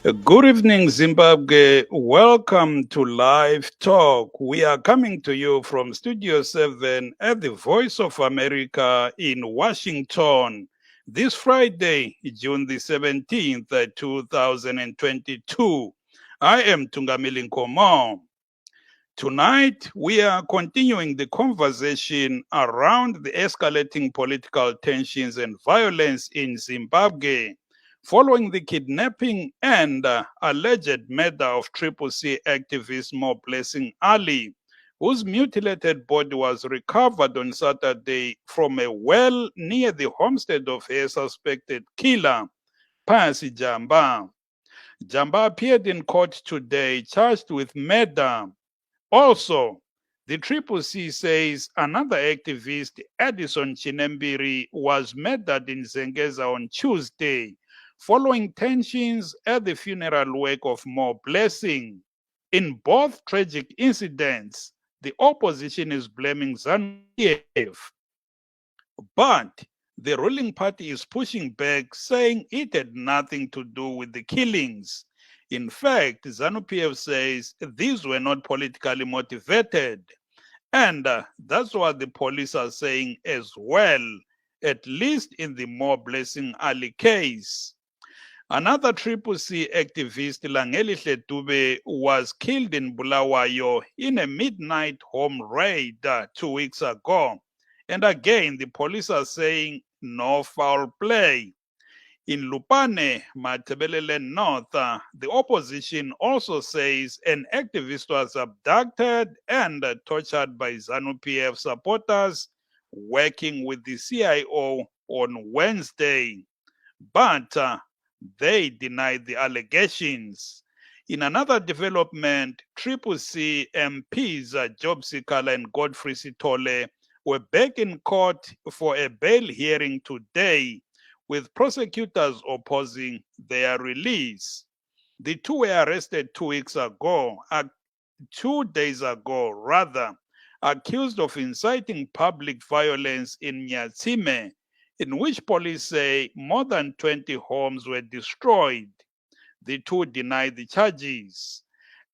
Good evening, Zimbabwe. Welcome to Live Talk. We are coming to you from Studio 7 at the Voice of America in Washington. This Friday, June the 17th, 2022. I am Tungamili Nkomo. Tonight, we are continuing the conversation around the escalating political tensions and violence in Zimbabwe following the kidnapping and alleged murder of Triple C activist Mo Blessing Ali, whose mutilated body was recovered on Saturday from a well near the homestead of her suspected killer, Pasi Jamba. Jamba appeared in court today charged with murder. Also, the Triple C says another activist, Edison Chinembiri, was murdered in Zengeza on Tuesday, following tensions at the funeral wake of Mo Blessing. In both tragic incidents, the opposition is blaming Zanu PF, but the ruling party is pushing back, saying it had nothing to do with the killings. In fact, Zanu PF says these were not politically motivated. And that's what the police are saying as well, at least in the Mo Blessing Ali case. Another Triple C activist, Langeli Dube, was killed in Bulawayo in a midnight home raid 2 weeks ago. And again, the police are saying no foul play. In Lupane, Matebelele North, the opposition also says an activist was abducted and tortured by Zanu PF supporters working with the CIO on Wednesday. But they denied the allegations. In another development, Triple C MPs Job Sikala and Godfrey Sitole were back in court for a bail hearing today, with prosecutors opposing their release. The two were arrested 2 weeks ago, 2 days ago rather, accused of inciting public violence in Nyatsime, in which police say more than 20 homes were destroyed. The two deny the charges.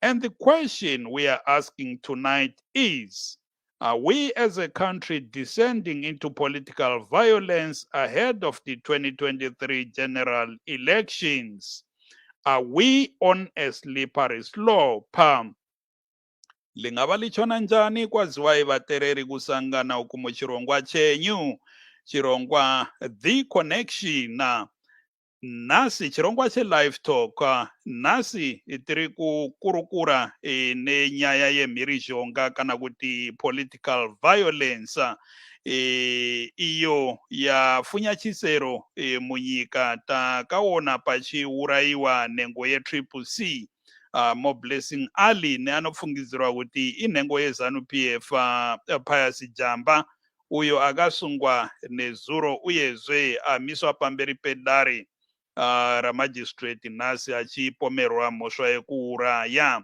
And the question we are asking tonight is, are we as a country descending into political violence ahead of the 2023 general elections? Are we on a slippery slope? Lingaba lichona njani kwaziwayo vatereri kusangana uku muchirongwa chenyu, chirongwa The Connection. Nasi chirongwa cheLivetalk, nasi tiri kukurukura nenyaya yemhirizhonga kana kuti political violence iyo yafunya chisero munyika. Takaona pachiuraiwa nhengo yeTriple C Mo Blessing Ali neanofungidzirwa kuti inhengo yeZanu PF Pius Jamba, uyo akasungwa nezuro uyezve amiswa pamberi pedare ramajistrate nhasi achipomerwa mhosva yekuuraya.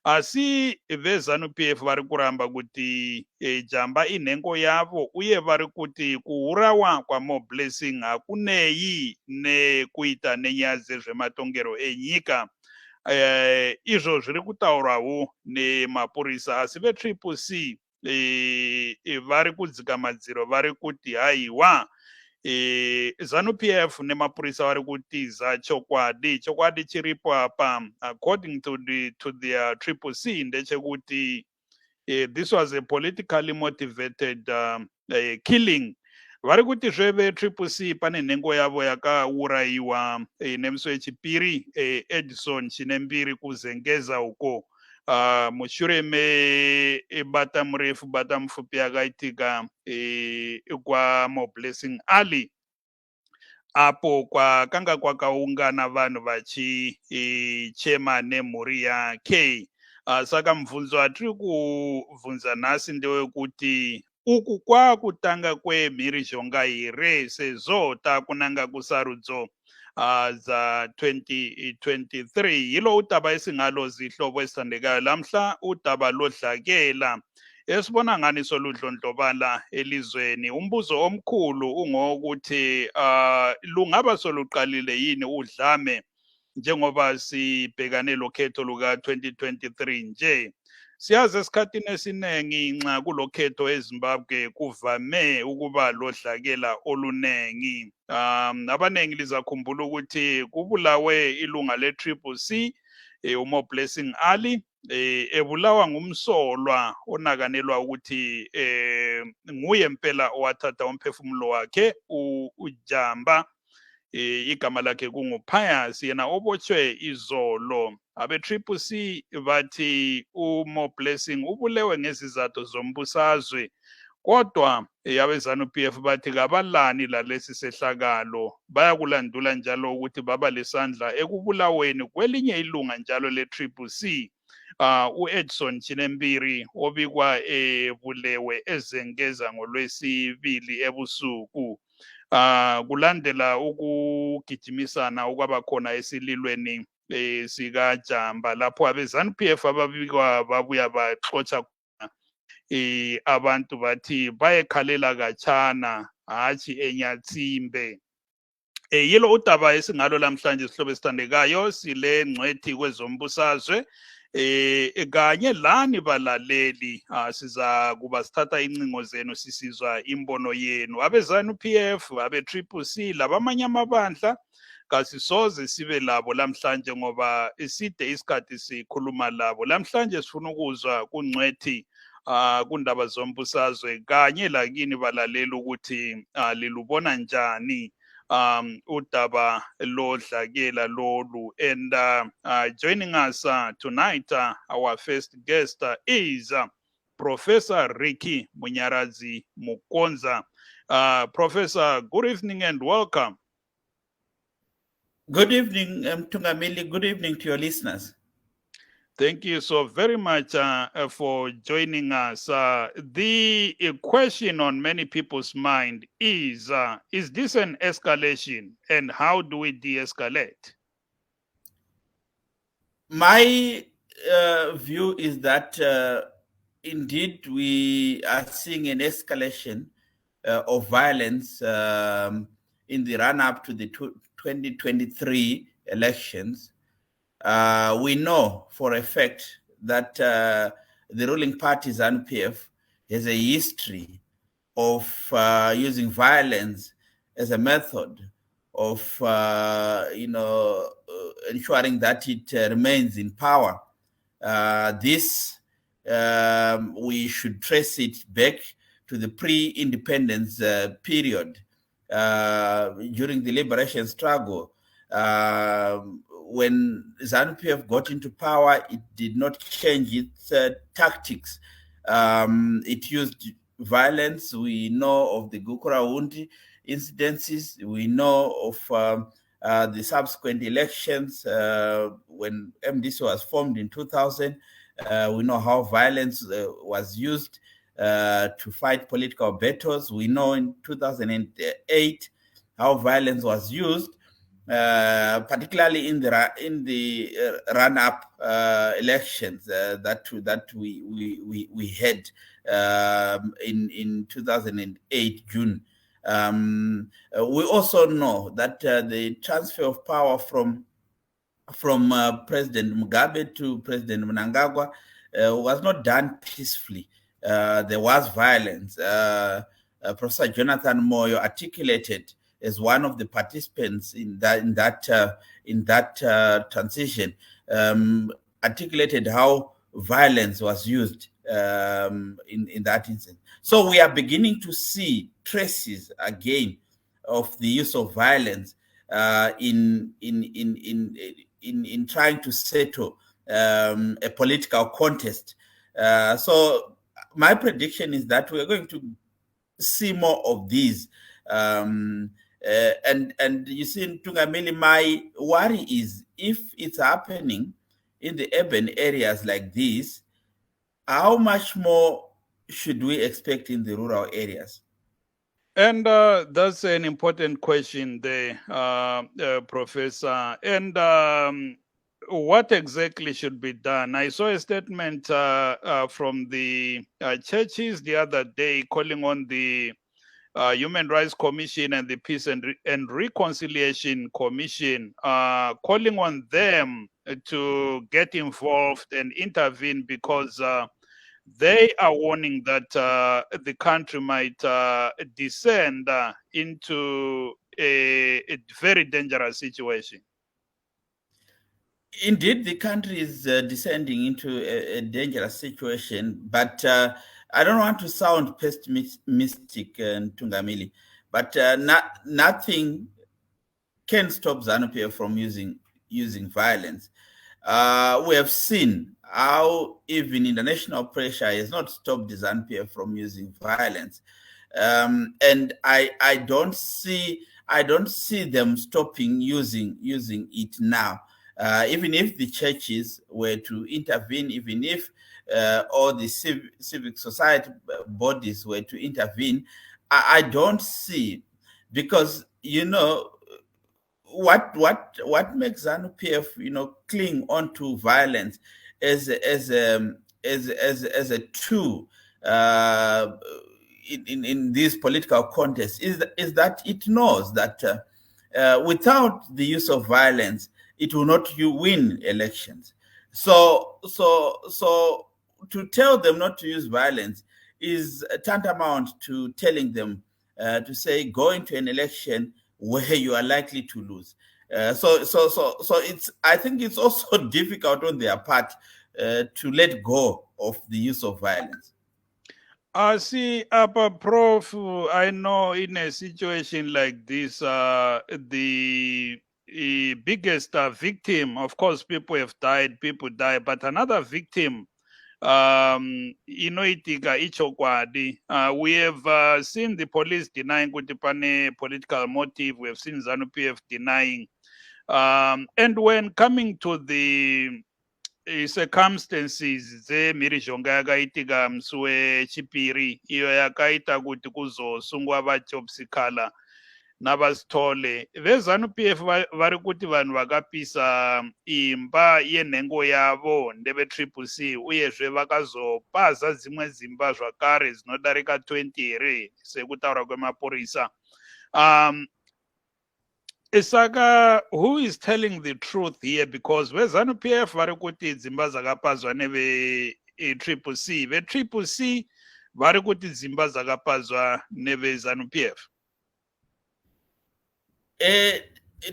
Asi veZanu PF vari kuramba kuti Jamba inhengo yavo, uye vari kuti kuurawa kwaMo Blessing hakunei nekuita nenyaya dzezvematongero enyika. Izvo zviri kutaurwawo nemapurisa, asi veTriple C vari kudzika madziro, vari kuti haiwa, Zanu PF nemapurisa vari kutiza chokwadi chiripo apa, according to the Triple C, ndechekuti this was a politically motivated killing. Vari kuti zveve Triple C pane nhengo yavo yakauraiwa nemusi wechipiri Edison Chinembiri kuzengeza uko, mushure mebata murefu bata mupfupi yakaitika kwaMo Blessing Ali, apo kwakanga kwakaungana vanhu vachichema nemhuri yake. Saka mubvunzo watiri kubvunza nhasi ndewekuti uku kwakutanga kwemhirizhonga here, sezvo takunanga kusarudzo za 2023. Yilo udaba esingalo zihlobo esithandekayo lamhla, udaba lodlakela esibona ngani soludlondlobala elizweni. Umbuzo omkhulu ungokuthi lungaba soluqalile yini udlame njengoba sibhekane lokhetho luka 2023 nje. Siyazi esikhathini esiningi nxa kulokhetho eZimbabwe kuvame ukuba lodlakela olunengi. Abanengi lizakhumbula ukuthi kubulawe ilunga le-Triple C, uMo Blessing Ali, ebulawa ngumsolwa onakanelwa ukuthi nguye impela owathatha umphefumulo wakhe uJamba, igama lakhe kunguPius, yena obotshwe izolo. Abe-Triple C bathi uMo Blessing ubulewe ngezizathu zombusazwe, kodwa abe-Zanu PF bathi kabalani lalesi sehlakalo, bayakulandula njalo ukuthi baba lesandla ekubulaweni kwelinye ilunga njalo le-Triple C, u-Edson Chinembiri, obikwa ebulewe ezengeza ngoLwesibili ebusuku. Kulandela ukugijimisana okwabakhona esililweni sikaJamba, lapho abe-Zanu PF ababikwa babuya baxotsha khona abantu bathi bayekhalela khatshana hatshi eNyatsimbe. Yilo udaba esingalo lamhlanje isihlobo esithandekayo, sile ngcwethi kwezombusazwe kanye lani balaleli, siza kuba sithatha incingo zenu sisizwa imbono yenu. Abe-Zanu PF, abe-Triple C labamanye amabandla kasisoze sibe labo lamhlanje ngoba iside isikhathi sikhuluma labo. Lamhlanje sifuna ukuzwa kungcwethi kundaba zombusazwe kanye lakini balaleli ukuthi lilubona njani udaba lodlakela lolu. And joining us tonight, our first guest is Professor Ricky Munyarazi Mukonza. Professor, good evening and welcome. Good evening, Tungamili. Good evening to your listeners. Thank you so very much for joining us. The question on many people's mind is this an escalation, and how do we de-escalate? My view is that indeed we are seeing an escalation of violence in the run-up to the 2023 elections. We know for a fact that the ruling party, Zanu PF, has a history of using violence as a method of, ensuring that it remains in power. This, we should trace it back to the pre-independence period during the liberation struggle. When Zanu PF got into power, it did not change its tactics. It used violence. We know of the Gukurahundi incidences. We know of the subsequent elections when MDC was formed in 2000. We know how violence was used to fight political battles. We know in 2008 how violence was used, particularly in the run-up elections that we had in 2008 June. We also know that the transfer of power from President Mugabe to President Mnangagwa was not done peacefully. There was violence. Professor Jonathan Moyo articulated as one of the participants in that transition, articulated how violence was used in that instance. So we are beginning to see traces again of the use of violence in trying to settle a political contest. So my prediction is that we are going to see more of these. And you see, Tungamili, my worry is if it's happening in the urban areas like this, how much more should we expect in the rural areas? And that's an important question there, Professor. And what exactly should be done? I saw a statement from the churches the other day calling on the Human Rights Commission and the Peace and Reconciliation Commission, calling on them to get involved and intervene because they are warning that the country might descend into a very dangerous situation. Indeed, the country is descending into a dangerous situation, but I don't want to sound pessimistic, Tungamili, but nothing can stop Zanu PF from using violence. We have seen how even international pressure has not stopped the Zanu PF from using violence, and I don't see them stopping using it now. Even if the churches were to intervene, even if all the civic society bodies were to intervene, I don't see, because what makes ZANU PF cling on to violence as a tool in this political contest is that it knows that without the use of violence, it will not win elections. So to tell them not to use violence is tantamount to telling them to say go into an election where you are likely to lose. So it's, I think it's also difficult on their part to let go of the use of violence. See, Prof, I know in a situation like this, the biggest victim, of course, people have died, people die, but another victim, inoitika ichokwadi. We have seen the police denying kuti pane political motive. We have seen ZANU PF denying. And when coming to the circumstances dzemhirizhonga yakaitika musi wechipiri iyo yakaita kuti kuzosungwa vachopsikala navasitole, vezanu PF vari kuti vanhu vakapisa imba yenhengo yavo ndeve CCC uyezve vakazopaza dzimwe dzimba zvakare dzinodarika 20 here sekutaura kwemapurisa. Isaka, who is telling the truth here? Because vezanu PF vari kuti dzimba dzakapazwa neve CCC, CCC vari kuti dzimba dzakapazwa neve ZANU PF.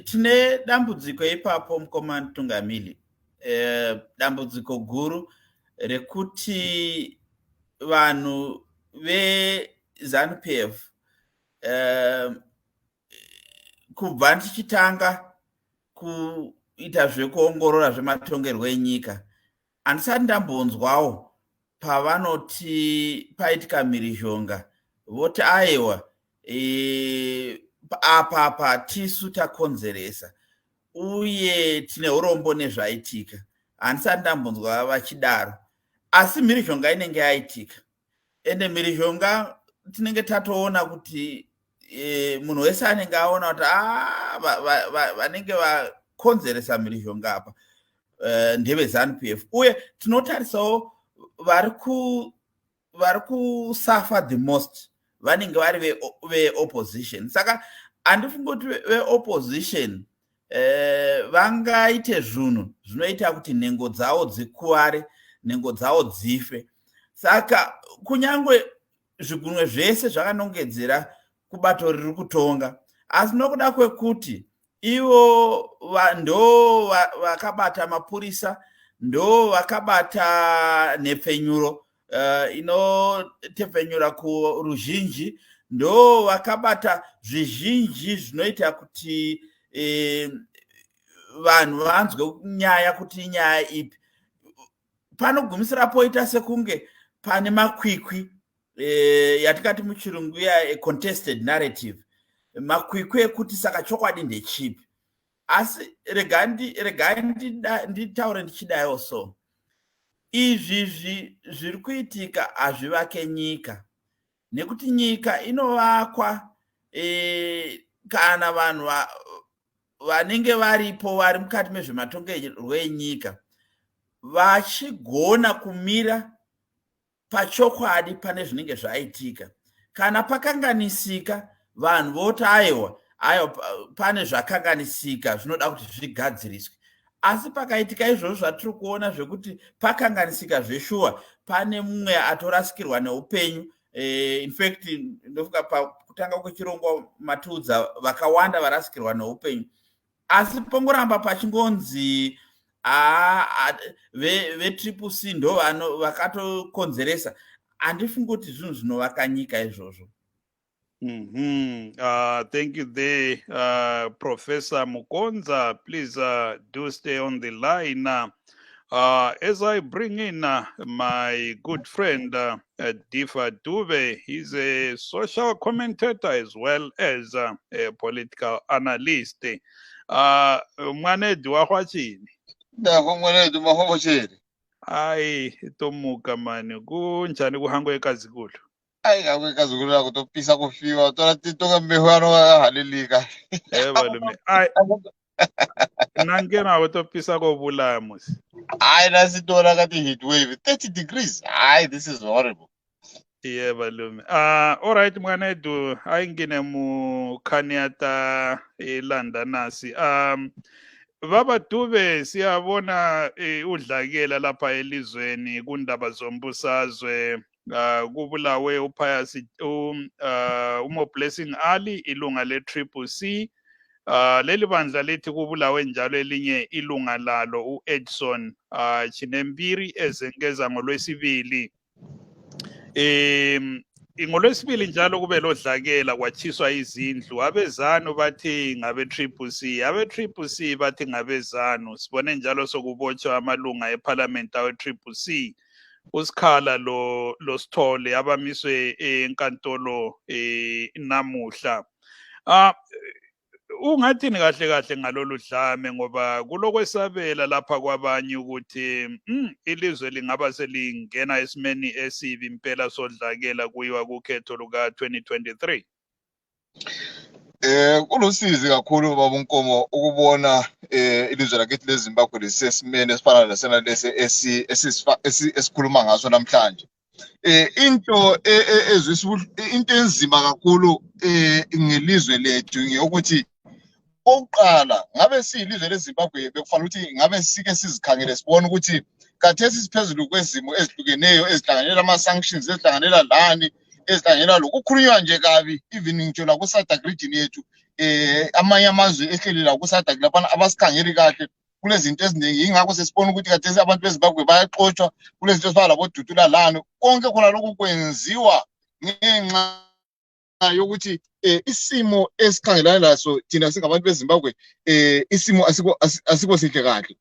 Tine dambudziko ipapo mukoma Tungamili, dambudziko guru rekuti vanhu veZANU PF kubva ndichitanga kuita zvekuongorora zvematongerwo enyika, handisati ndambonzwawo pavanoti paitika mhirizhonga voti aiwa apa tisu takonzeresa uye tine urombo nezvaitika. Handisati ndambonzwa vachidaro, asi mhirizhonga inenge yaitika, ende mhirizhonga tinenge tatoona kuti munhu wese anenge aona kuti vanenge vakonzeresa mhirizhonga apa ndeve ZANU PF, uye tinotarisawo vari kusuffer the most vanenge vari veopposition. Saka handifungi kuti veopposition vangaite zvinhu zvinoita kuti nhengo dzavo dzikuware, nhengo dzavo dzife. Saka kunyangwe zvigunwe zvese zvakanongedzera kubato riri kutonga, asi nokuda kwekuti ivo ndo vakabata mapurisa, ndo vakabata nhepfenyuro inotepfenyura kuruzhinji, ndo vakabata zvizhinji zvinoita kuti vanhu vanzwe nyaya kuti inyaya ipi. Panogumisira poita sekunge pane makwikwi yatikati muchirungu a contested narrative, makwikwi ekuti saka chokwadi ndechipi. Asi regai nditaure ndichidayo so, izvi zviri kuitika hazvivake nyika, nekuti nyika inovakwa kana vanhu vanenge varipo vari mukati mezvematongerwo enyika vachigona kumira pachokwadi pane zvinenge zvaitika. kana pakanganisika vanhu voti aiwa pane zvakanganisika zvinoda kuti zvigadziriswe. Asi pakaitika izvozvo zvatiri kuona zvekuti pakanganisika zveshuwa, pane mumwe atorasikirwa neupenyu. In fact ndofunga pakutanga kwechirongwa matiudza vakawanda varasikirwa neupenyu. Asi pongoramba pachingonzi ve CCC ndo vakatokonzeresa, handifungi kuti zvinhu zvinovaka nyika izvozvo. Thank you there, Professor Mukonza. Please do stay on the line. As I bring in my good friend Difa Dube, he's a social commentator as well as a political analyst. Mwanedu wachini? Mwanedu mahobochini. Ai, tomuka mani, kunjani kuhango ekazikulu? Ai akekazikulu la kutopisa kufiwa, tola titonga mehwano halilika. Balume. Ai. Nangena kutopisa kobulaya musi. Ai nasitola kati heat wave 30 degrees. Ai, this is horrible. Yeah, balume. All right Mwanedu, ayingine mu Khanyata eLondon nasi. Baba Dube, siyabona udlakela lapha elizweni kundaba zombusazwe. Kubulawe uPius uMo Blessing Ali ilunga le CCC. Leli bandla lithi kubulawe njalo elinye ilunga lalo uEdson Chinembiri ezengeza ngolwesibili. Ngolwesibili njalo kube lodlakela kwachiswa izindlu. Abezanu bathi ngabe CCC, abe CCC bathi ngabe Zanu. Sibone njalo sokubotshwa amalunga eParliament awe CCC. Usikhala lo Sithole abamiswe enkantolo namuhla. Ungathini kahle ngalolu dlame ngoba kulokwesabela lapha kwabanye ukuthi ilizwe lingaba selingena esimeni esibi impela sodlakela kuyiwa kukhetho luka 2023. Kulusizi kakhulu baba uNkomo ukubona ilizwe lakithi leZimbabwe lisesimene esifana nasena lesi esikhuluma ngaso namhlanje. Into enzima kakhulu ngelizwe lethu ngiyokuthi oqala ngabe silizwe leZimbabwe bekufanele ukuthi ngabe sike sizikhangele sibone ukuthi kathesi siphezulu kwezimo ezihlukeneyo ezihlanganela ama sanctions ezihlanganela lani ezihlanganela lokukhulunywa nje kabi even ngitsho la ku SADC region yethu amanye amazwe ehleli la ku SADC lapha abasikhangeli kahle kulezinto eziningi ingakho sesibona ukuthi kathesi abantu beZimbabwe bayaxoshwa kulezinto ezifana labo Dudula lana konke khona lokhu kwenziwa ngenxa yokuthi isimo esikhangelana naso thina singabantu beZimbabwe isimo asiko sihle kahle.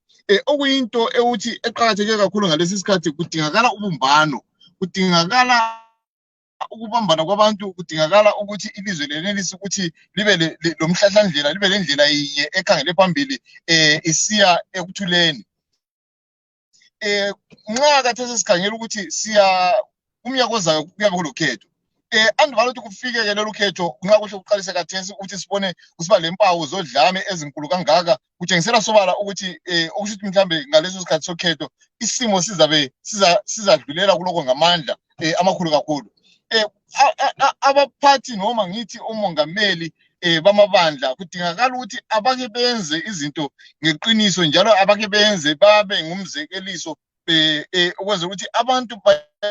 Okuyinto ukuthi eqhakatheke kakhulu ngalesi sikhathi kudingakala ubumbano, kudingakala ukubambana kwabantu, kudingakala ukuthi ilizwe lenelisi ukuthi libe lomhlahlandlela, libe lendlela yinye ekhangele phambili isiya ekuthuleni. Nxa kathesi sikhangela ukuthi siya umnyaka ozayo kuyabe kulokhetho. Andibala ukuthi kufike lelo khetho nxa kuhle uqalise kathesi ukuthi sibone kusiba lempawu zodlame ezinkulu kangaka kutshengisela sobala ukuthi okusho ukuthi mhlambe ngaleso sikhathi sokhetho isimo sizadlulela kuloko ngamandla amakhulu kakhulu. Abaphathi noma ngithi omongameli bamabandla kudingakala ukuthi abake benze izinto ngeqiniso njalo abake benze babe ngumzekeliso ukwenza ukuthi abantu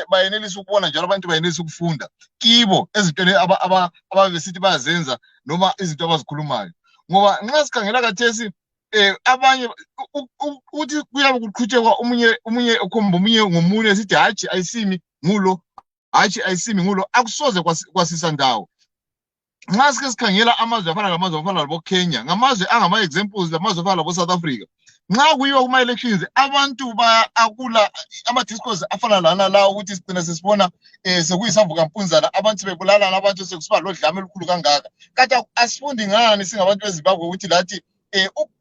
bayenelisa ukubona njalo abantu bayenelisa ukufunda kibo ezintweni ababesithi bayazenza noma izinto abazikhulumayo. Ngoba nxa sikhangela kathesi abanye ukuthi kuyabe kuqhutshekwa umunye okhomba omunye ngomunye esithi hatshi ayisimi ngulo, hatshi ayisimi ngulo, akusoze kwasisa ndawo. Nxa sike sikhangela amazwe afana labo Kenya, ngamazwe angama examples amazwe afana labo South Africa. Nxa kuyiwa kuma elections abantu bayakula ama-discourse afana lana la ukuthi sigcina sesibona sekuyisavuka mpunzana abantu bebulalana abantu sekusiba lodlame olukhulu kangaka. Kanti asifundi ngani singabantu beZimbabwe ukuthi lathi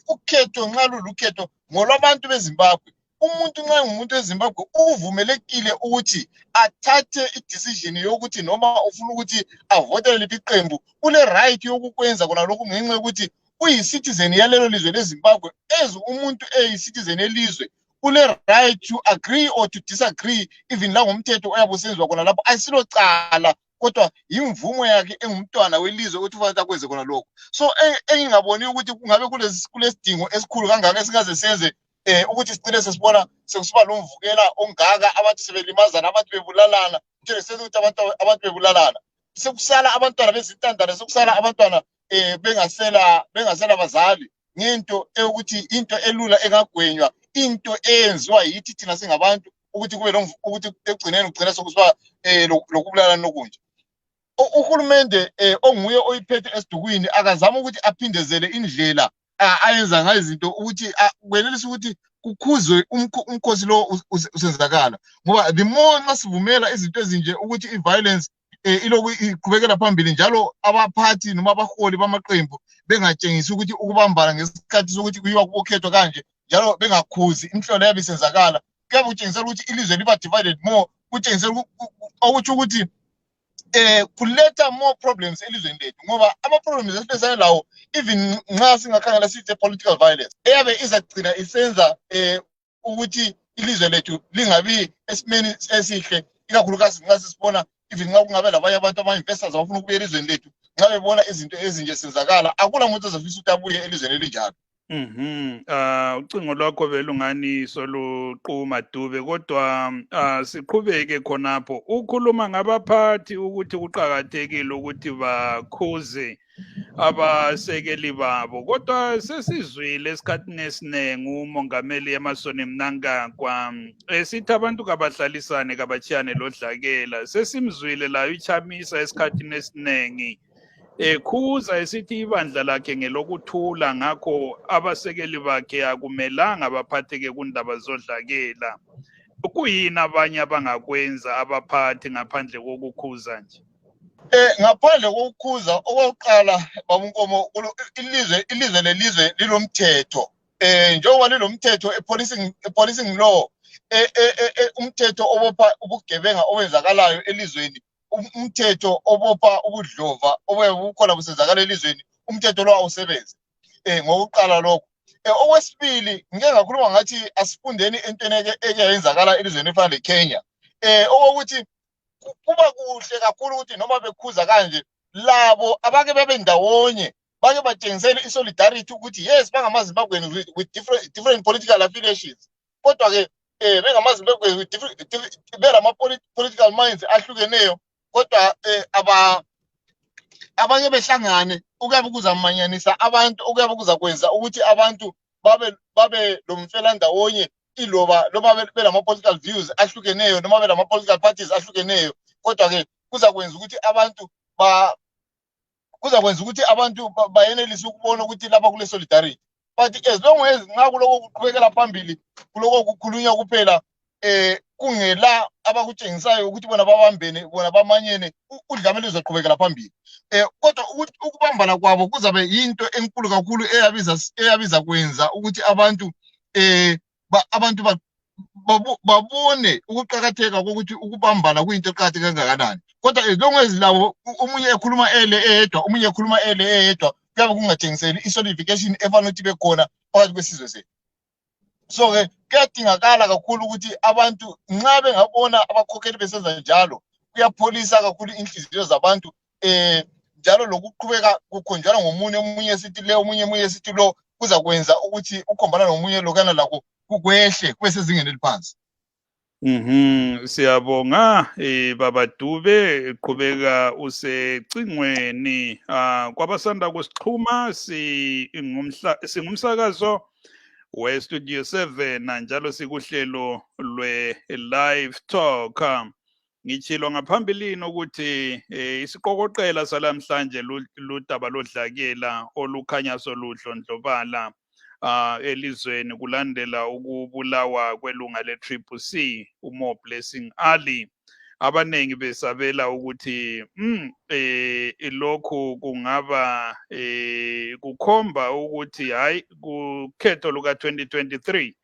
ukhetho nxa lulukhetho ngolwabantu beZimbabwe. Umuntu nxa ngumuntu weZimbabwe uvumelekile ukuthi athathe i-decision yokuthi noma ufuna ukuthi avotele liphi iqembu ule right yokukwenza kona lokhu ngenxa yokuthi uyi-citizen yalelo lizwe leZimbabwe. As umuntu eyi-citizen elizwe ule right to agree or to disagree even la ngomthetho oyabe usenzwa kona lapho asilocala kodwa imvumo yakhe engumntwana welizwe ukuthi ufanele akwenze khona lokho. So engingaboni ukuthi kungabe kulesidingo esikhulu kangaka esingaze senze ukuthi sigcine sesibona sekusiba lo mvukela ongaka, abantu sebelimazana, abantu bebulalana, nje senze ukuthi abantu bebulalana, sekusala abantwana bezintandane, sekusala abantwana bengasela bazali, ngento ukuthi into elula engagwenywa, into eyenziwa yithi thina singabantu ukuthi kube ukuthi ekugcineni ugcina sokusiba lokubulalana nokunje. Uhulumende onguye oyiphethe esidukwini akazama ukuthi aphindezele indlela ayenza ngayo izinto ukuthi kwenelisa ukuthi kukhuzwe umkhosi lo usenzakala, ngoba the more nxa sivumela izinto ezinje ukuthi i-violence iloku iqhubekela phambili, njalo abaphathi noma abaholi bamaqembu bengatshengisi ukuthi ukubambana ngesikhathi sokuthi kuyiwa kubokhethwa kanje, njalo bengakhuzi imhlolo yabe isenzakala, kuyabe kutshengisela ukuthi ilizwe liba divided more, kutshengisela okutsho ukuthi kuletha more problems elizweni lethu, ngoba ama-problems esibhekane lawo even nxa singakhangela sithi political violence eyabe izagcina isenza ukuthi ilizwe lethu lingabi esimeni esihle, ikakhulukazi nxa sisibona even nxa kungabe labanye abantu ama-investors abafuna ukubuya elizweni lethu, nxa bebona izinto ezinje senzakala, akula muntu ozafisa ukuthi abuye elizweni elinjalo. Ucingo lwakho belungani soluquma Dube, kodwa siqhubeke khonapho. Ukhuluma ngabaphathi ukuthi kuqhakathekile ukuthi bakhuze abasekeli babo, kodwa sesizwile esikhathini esinengi umongameli Emerson Mnangagwa esithi abantu kabahlalisane kabachiyane lodlakela. Sesimzwile layo ichamisa esikhathini esinengi ekhuza esithi ibandla lakhe ngelokuthula, ngakho abasekeli bakhe akumelanga baphatheke kundaba zodlakela. Kuyini abanye abangakwenza abaphathi ngaphandle kokukhuza nje? Ngaphandle kokukhuza, okokuqala babunkomo, ilizwe lelizwe lilomthetho, njengoba lilomthetho policing law, umthetho obopha ubugebenga obenzakalayo elizweni, umthetho obopha ubudlova obukhona busenzakala elizweni, umthetho lo awusebenzi. Ngokuqala lokho. Okwesibili, ngeke ngakhuluma ngathi asifundeni entweni eyenzakala elizweni efana leKenya. Okokuthi kuba kuhle kakhulu ukuthi noma bekhuza kanje, labo abake bebe ndawonye bake batshengisele isolidarity ukuthi yes bangamaZimbabweans with different political affiliations, kodwa ke bengamaZimbabweans with political minds ahlukeneyo, kodwa abanye behlangane ukuyabe kuzamanyanisa abantu, ukuyabe kuzakwenza ukuthi abantu babe lomfela ndawonye, iloba belama political views ahlukeneyo noma belama political parties ahlukeneyo, kodwa ke kuzakwenza ukuthi abantu bayenelise ukubona ukuthi lapha kule solidarity. But as long as nxa kuloko kuqhubekela phambili, kuloko kukhulunywa kuphela kungela abakutshengisayo ukuthi bona babambene, bona bamanyene, udlame luzoqhubekela phambili. Kodwa ukubambana kwabo kuzabe yinto enkulu kakhulu eyabiza kwenza ukuthi abantu babone ukuqhakatheka kokuthi ukubambana kuyinto eqhakatheke kangakanani. Kodwa as long as labo omunye ekhuluma eyedwa, omunye ekhuluma eyedwa, kuyabe kungatshengiseli isolidification efanele ukuthi bekhona phakathi kwesizwe sethu. So ke kuyadingakala kakhulu ukuthi abantu nxa bengabona abakhokheli besenza njalo, kuyapholisa kakhulu inhliziyo zabantu, njalo lokuqhubeka kukhonjwana ngomunye, omunye esithi le, omunye esithi lo, kuzakwenza ukuthi ukhombana nomunye lokana lakho kugwehle kube sezingeni eliphansi. Siyabonga Baba Dube, qhubeka usecingweni kwabasanda kusixhuma, singumsakazo we-Studio 7 njalo sikuhlelo lwe-Livetalk. Ngitshilo ngaphambilini ukuthi isiqokoqela salamhlanje ludaba lodlakela olukhanya soludlondlobala elizweni kulandela ukubulawa kwelunga le-CCC uMo Blessing Ali. Abanengi besabela ukuthi lokhu kungaba kukhomba ukuthi hayi kukhetho luka 2023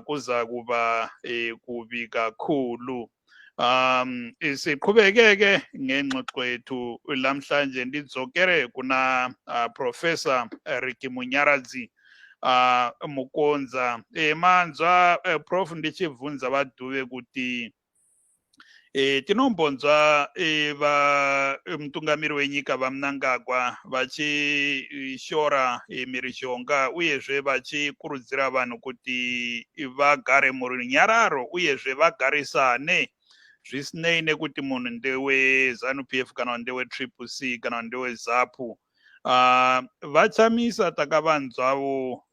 kuza kuba kubi kakhulu. Siqhubekeke ngengxoxo yethu lamhlanje ndidzokere kuna Professor Ricky Munyarazi Mukonza manzwa Prof ndichivunza Badube kuti tinombonzwa mutungamiri wenyika vaMnangagwa vachishora mhirizhonga uyezve vachikurudzira vanhu kuti vagare murunyararo uyezve vagarisane zvisinei nekuti munhu ndewe Zanu PF kana ndewe Triple C kana ndewe ZAPU. Vachamisa takavanzwavo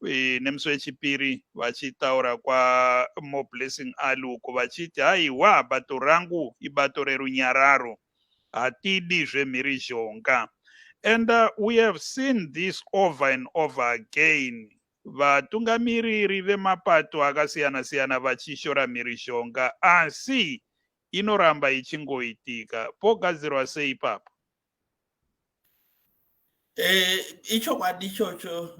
nemusi wechipiri vachitaura kwaMo Blessing Aluko vachiti haiwa bato rangu ibato rerunyararo hatidi zvemhirizhonga. And we have seen this over and over again. Vatungamiriri vemapato akasiyana-siyana vachishora mhirizhonga asi inoramba ichingoitika. Pogadzirwa sei ipapo? Ichokwadi ichocho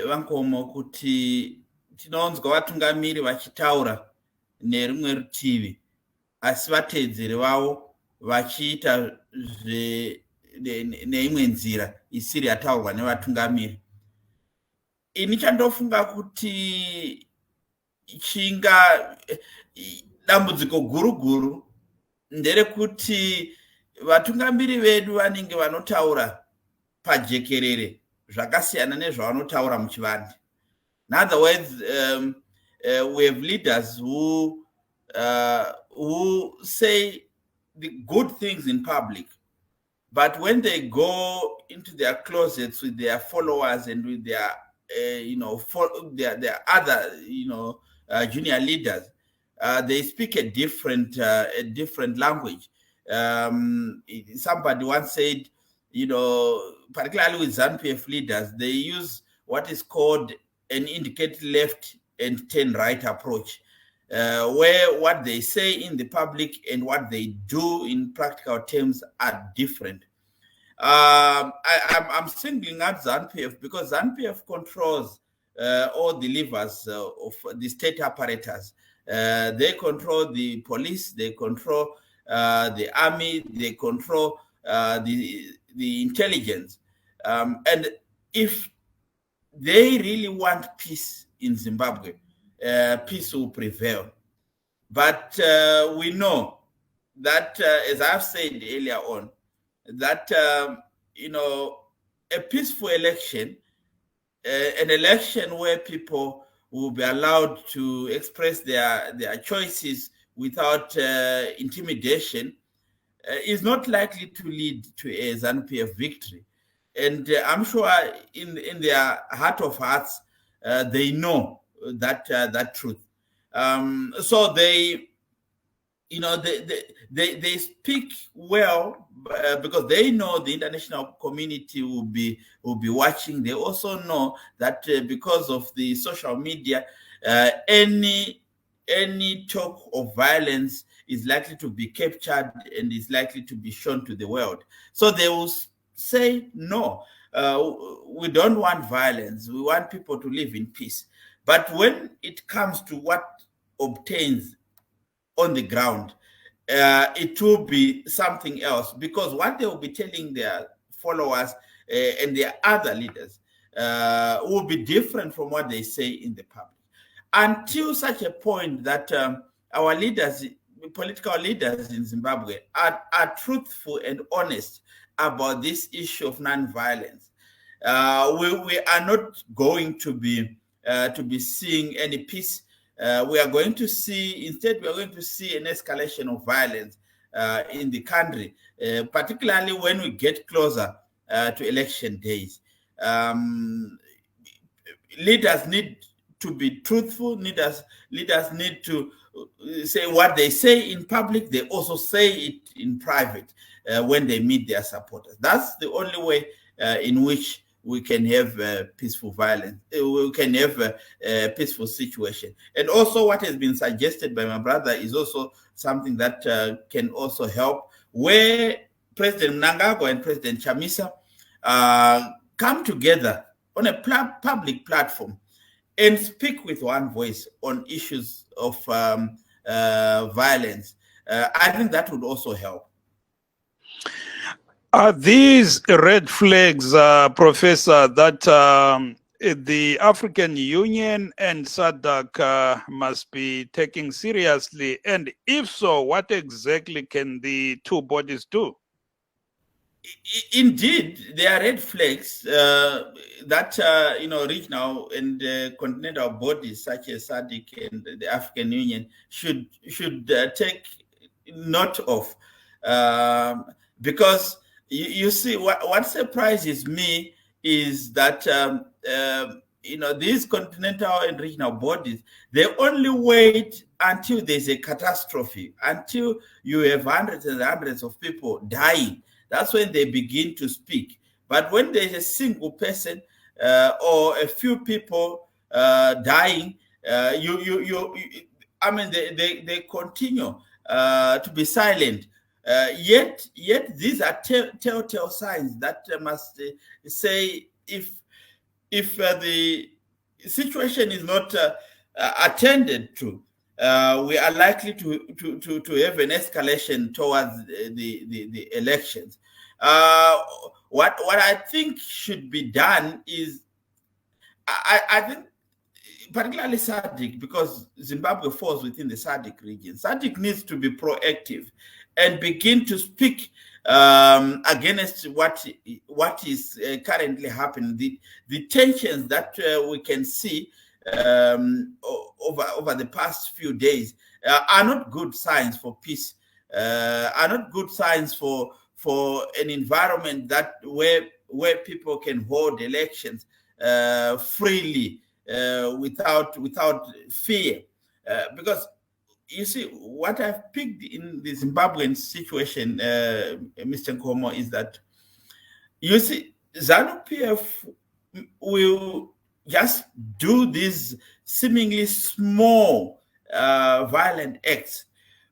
vankomo kuti tinonzwa vatungamiri vachitaura nerumwe rutivi asi vateedzeri vavo vachiita neimwe nzira isiri yataurwa nevatungamiri. Ini chandofunga kuti chinga dambudziko guru nderekuti vatungamiri vedu vanenge vanotaura pajekerere zvakasiyana nezvavanotaura muchivande. In other words, we have leaders who say the good things in public, but when they go into their closets with their followers and with their their other junior leaders, they speak a different language. Somebody once said, particularly with Zanu PF leaders, they use what is called an indicate left and turn right approach, where what they say in the public and what they do in practical terms are different. I'm singling out Zanu PF because Zanu PF controls all the levers of the state apparatus. They control the police, they control the army, they control the intelligence. And if they really want peace in Zimbabwe, peace will prevail. But we know that, as I've said earlier on, that, a peaceful election, an election where people will be allowed to express their choices without intimidation, is not likely to lead to a Zanu PF victory. And I'm sure in their heart of hearts, they know that truth. So they speak well because they know the international community will be watching. They also know that because of the social media, any talk of violence is likely to be captured and is likely to be shown to the world. So they will say, no, we don't want violence. We want people to live in peace. But when it comes to what obtains on the ground, it will be something else, because what they will be telling their followers and their other leaders will be different from what they say in the public. Until such a point that our leaders, political leaders in Zimbabwe, are truthful and honest about this issue of non-violence, we are not going to be seeing any peace. We are going to see, instead, we are going to see an escalation of violence in the country, particularly when we get closer to election days. Leaders need to be truthful. Leaders need to say what they say in public. They also say it in private when they meet their supporters. That's the only way in which we can have peaceful violence. We can have a peaceful situation. And also what has been suggested by my brother is also something that can also help, where President Mnangagwa and President Chamisa come together on a public platform and speak with one voice on issues of violence. I think that would also help. Are these red flags, Professor, that the African Union and SADC must be taken seriously? And if so, what exactly can the two bodies do? Indeed, there are red flags that regional and continental bodies such as SADC and the African Union should take note of, because you see what surprises me is that these continental and regional bodies, they only wait until there's a catastrophe, until you have hundreds and hundreds of people dying. That's when they begin to speak. But when there's a single person or a few people dying, they continue to be silent. Yet these are telltale signs that must say if the situation is not attended to, we are likely to have an escalation towards the elections. What I think should be done is, I think, particularly SADC, because Zimbabwe falls within the SADC region, SADC needs to be proactive and begin to speak against what is currently happening. The tensions that we can see over the past few days are not good signs for peace, are not good signs for an environment that where people can hold elections freely without fear. Because you see, what I've picked in the Zimbabwean situation, Mr. Nkomo, is that, you see, Zanu PF will just do these seemingly small violent acts.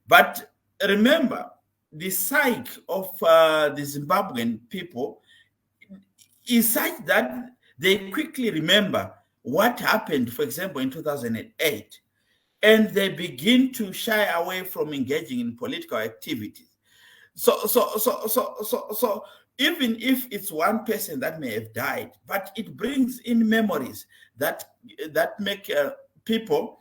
But remember, the psyche of the Zimbabwean people is such that they quickly remember what happened, for example, in 2008, and they begin to shy away from engaging in political activities. So even if it's one person that may have died, but it brings in memories that make people,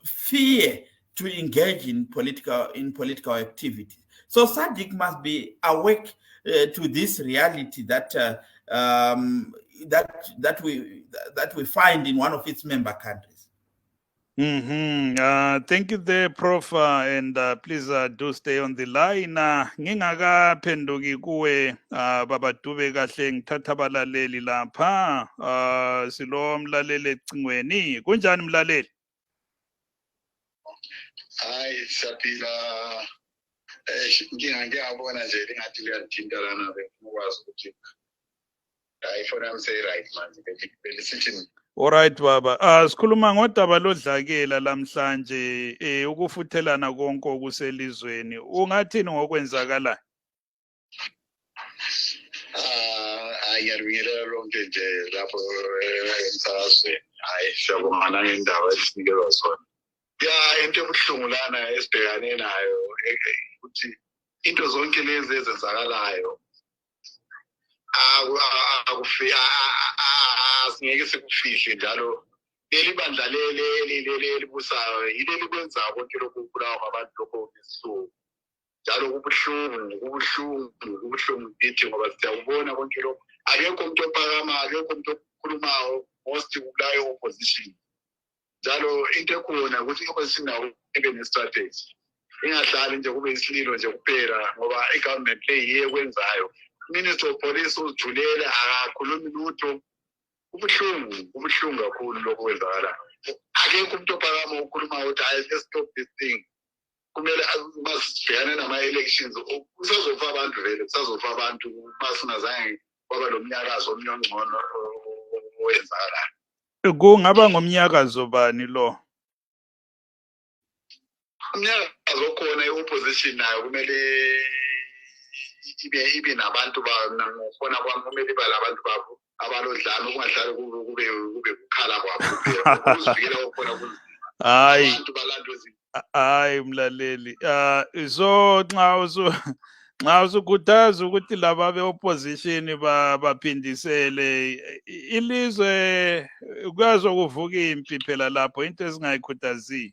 fear to engage in political activities. So SADC must be awake to this reality that we find in one of its member countries. Thank you there, Prof. And please do stay on the line. Ngingakaphenduki kuwe Baba Dube kahle ngithatha abalaleli lapha. Silo mlaleli ecingweni. Kunjani mlaleli? Hayi siyaphila. Ngiyabona nje lingathi liyathintelana bekwazi ukuthi ayifona amsay right manje belisithi. All right baba. Sikhuluma ngodaba lodlakela lamhlanje ukufuthelana konke okuselizweni. Ungathini ngokwenzakala? Ngiyabingelela lonke nje lapho emsakazweni. Hayi siyabonga ngendaba esinikelwa sona. Ya into ebuhlungu lana esibhekane nayo ukuthi into zonke lezi ezenzakalayo asingeke sikufihle njalo leli bandla leli libusayo yileli kwenza konke lokhu ukulawa kwabantu lokho besizulu njalo kubuhlungu kithi ngoba siyabona konke lokho akekho umuntu ophakama akekho umuntu okhulumayo most kulayo opposition njalo into ekhona ukuthi opposition nawo ibe ne-strategy ingahlali nje kube isililo nje kuphela ngoba i-government le yiye kwenzayo. Minister of Police uzijulela akakhulumi lutho. Kubuhlungu kakhulu lokho kwenzakala. Akekho umuntu ophakama ukhuluma ukuthi let's stop this thing. Kumele masibhekane nama-elections kusazofa abantu vele kusazofa abantu masingazange kwaba lo mnyakazo omnye ongcono owenzakalayo. Kungaba ngomnyakazo bani lo? Umnyakazo okhona i-opposition nayo kumele ibe nabantu ngokubona kwami kumele ibe labantu babo abalodlana ukungahlali kube kukhala kwabo ukuzivikela okhona kunzima. Hayi abantu balanto hayi mlaleli so nxa Awusukhuthaza ukuthi laba be-opposition baphindisele ilizwe kwazo kuvuka impi phela lapho into ezingayikhuthaziyo.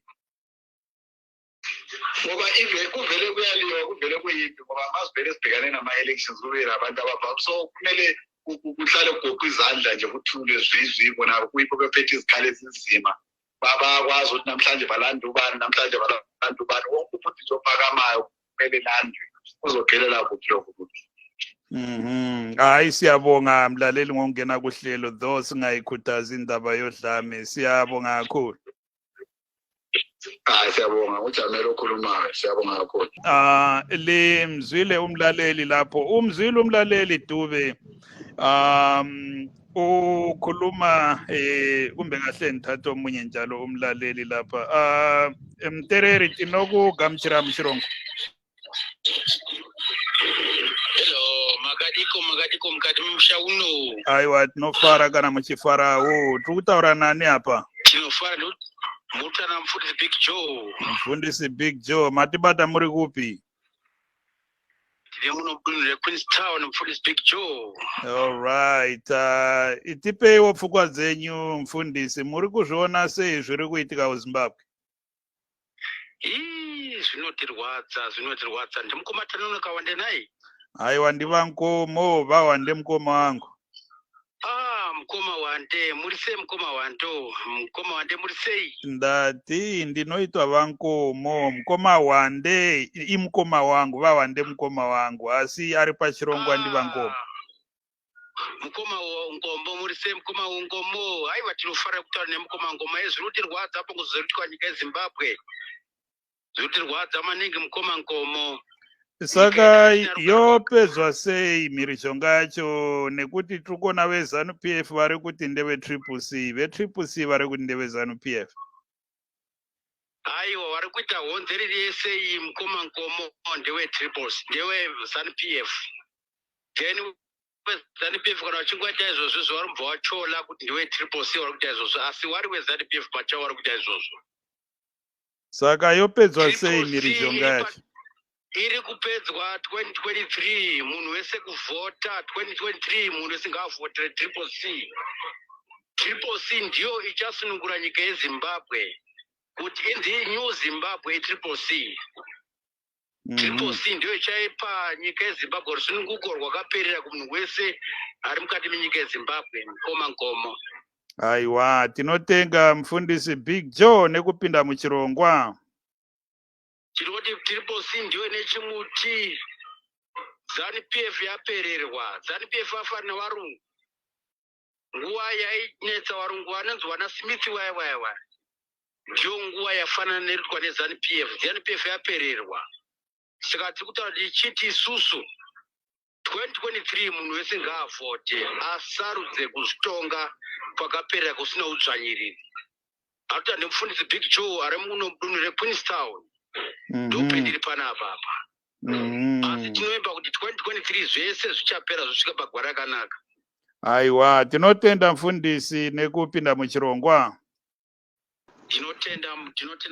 Ngoba kuvele kuyaliwa kuvele kuyimpi ngoba masivele sibhekane nama-elections kube labantu ababha so kumele kuhlale kugoqa izandla nje kuthule zwizwi bona kuyipho bephethe izikhali ezinzima bakwazi ukuthi namhlanje balanda ubani namhlanje balanda ubani wonke umuntu nje ophakamayo kumele landwe uzophelela kuphi lokho kuthi. Hayi siyabonga mlaleli ngokungena kuhlelo though singayikhuthazi indaba yodlame siyabonga kakhulu. Siyabonga uJamelo okhulumayo siyabonga kakhulu. Le mzwile umlaleli lapho umzwile umlaleli Dube ukhuluma kumbe kahle ngithatha omunye njalo umlaleli lapha Mtereri tinoku gamchira mshirongo. Hello makadiko mkati mshauno. Aiwa tinofara kana muchifara tukutaura nani apa? Tinofara mutana mfundisi Big Joe. Mfundisi Big Joe matibata muri kupi? Tine muno mdunire Queenstown mfundisi Big Joe. All right. Itipe wopfukwa dzenyu mfundisi muri kuzviona sei zviri kuitika kuZimbabwe? Zvinotirwadza ndimukoma tanonoka wande naye. Aiwa ndivankomo vawande mukoma wangu. Mukoma wande murise mukoma wande murisei. Ndati ndinoitwa vankomo mukoma wande imukoma wangu vawande mukoma wangu asi ari pachirongwa ndivankomo. Mukoma ngombo murise mukoma ngombo aiwa tinofara kutaura nemukoma ngoma ezvinotirwadza apo kuzoitwa nyika yeZimbabwe. Zvotirwadza maningi mukoma ngomo. Saka yopedzwa sei mhirizhonga yacho nekuti turikuona veZanu PF vari kuti ndeve Triple C vari kuti ndeve Zanu PF. Aiwa vari kuita honzereri yese iyi mukoma ngomo ndewe Triple C ndewe Zanu PF. Then Zanu PF kana vachingoita izvozvo zvavari kubva vachola kuti ndewe Triple C vari kuita izvozvo asi wari weZanu PF pachawo vari kuita izvozvo. Saka yopedzwa sei mhirizhonga yacho? Iri kupedzwa 2023 munhu wese kuvhota 2023 munhu wese ngaavhotere Triple C. Triple C ndiyo ichasunungura nyika yeZimbabwe kuti in the new Zimbabwe Triple C. Triple C ndiyo ichaipa nyika yeZimbabwe rusununguko rwakaperera kumunhu wese ari mukati menyika yeZimbabwe mukoma ngomo. Aiwa tinotenga mfundisi Big Joe nekupinda muchirongwa. Tinoti Triple C ndiyo nechimuti Zanu PF yapererwa. Zanu PF afana navarungu. Nguva yainetsa varungu vanonzi vana Smith waiwaiwa. Ndiyo nguva yafanana neritwa neZanu PF. Zanu PF yapererwa. Saka tiri kutaura kuti chiti isusu 2023 munhu wese ngaavhote asarudze kuzvitonga kwakaperera kusina udzvanyiriri. Arikuta nemufundisi Big Joe ari muno mudunhu reQueenstown. Ndopindiri panapa apa. Asi tinoimba kuti 2023 zvese zvichapera zvosvika pagwara rakanaka. Aiwa tinotenda mfundisi nekupinda muchirongwa. Tinotenda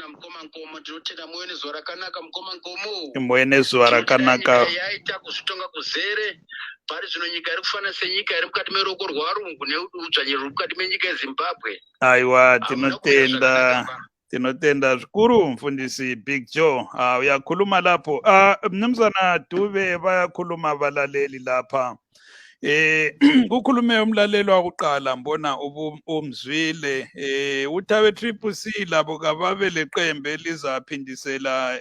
mukoma ngomo, tinotenda muone zuva rakanaka mukoma ngomo. Muone zuva rakanaka. Yaita kuzvitonga kuzere pari zvino nyika iri kufana senyika iri mukati meruoko rwarungu neudzvanyiro ruri mukati menyika yeZimbabwe. Aiwa tinotenda zvikuru mfundisi Big Joe. Uyakhuluma lapho. Mnumzana Dube bayakhuluma abalaleli lapha. Kukhulume umlaleli wakuqala mbona umzwile uthawe Triple C labo kababe leqembe lizaphindisela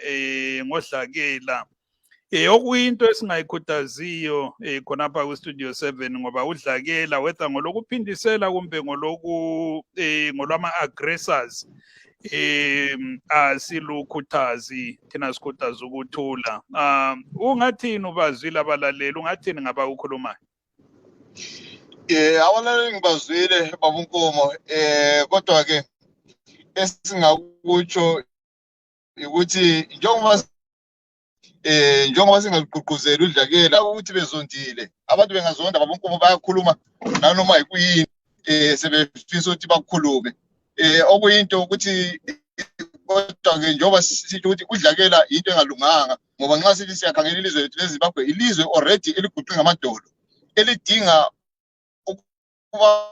ngodlakela okuyinto esingayikhuthaziyo khonapha ku Studio 7 ngoba udlakela wetha ngolokuphindisela kumbe ngolwama aggressors asilukhuthazi thina sikhuthaza ukuthula. Ungathini ubazwile abalaleli ungathini ngaba ukhulumayo? Abalaleli ngibazwile babunkomo kodwa ke esingakutsho ukuthi njengoba singagqugquzela udlakela ukuthi bezondile abantu bengazonda babunkomo bayakhuluma nanoma yikuyini sebefisa ukuthi bakhulume okuyinto ukuthi kodwa ke njengoba sithi ukuthi udlakela into engalunganga ngoba nxa sithi siyakhangela ilizwe lethu leZimbabwe ilizwe already eliguqwe ngamadolo elidinga ukuba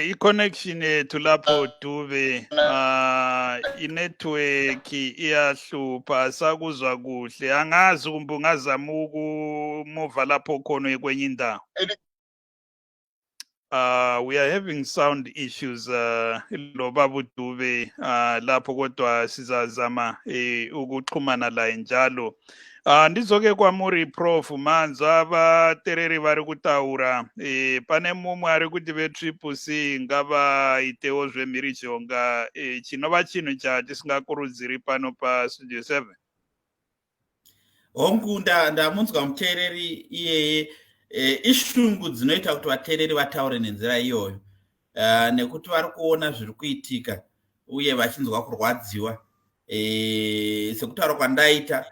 i-connection yethu lapho Dube i-network iyahlupha sakuzwa kuhle angazi kumbe ungazama ukumuva lapho khona kwenye indawo. We are having sound issues lo Babu Dube lapho kodwa sizazama ukuxhumana la njalo. Ndizoke kwamuri prof manza abatereri vari kutaura pane mumwe ari kuti vetriple C ngava itewo zvemhirizhonga chinova chinhu chatisingakurudziri pano pastudio 7. Hongu ndamunzwa muteereri iyeye ishungu dzinoita kuti vateereri vataure nenzira iyoyo nekuti vari kuona zviri kuitika uye vachinzwa kurwadziwa sekutaura kwandaita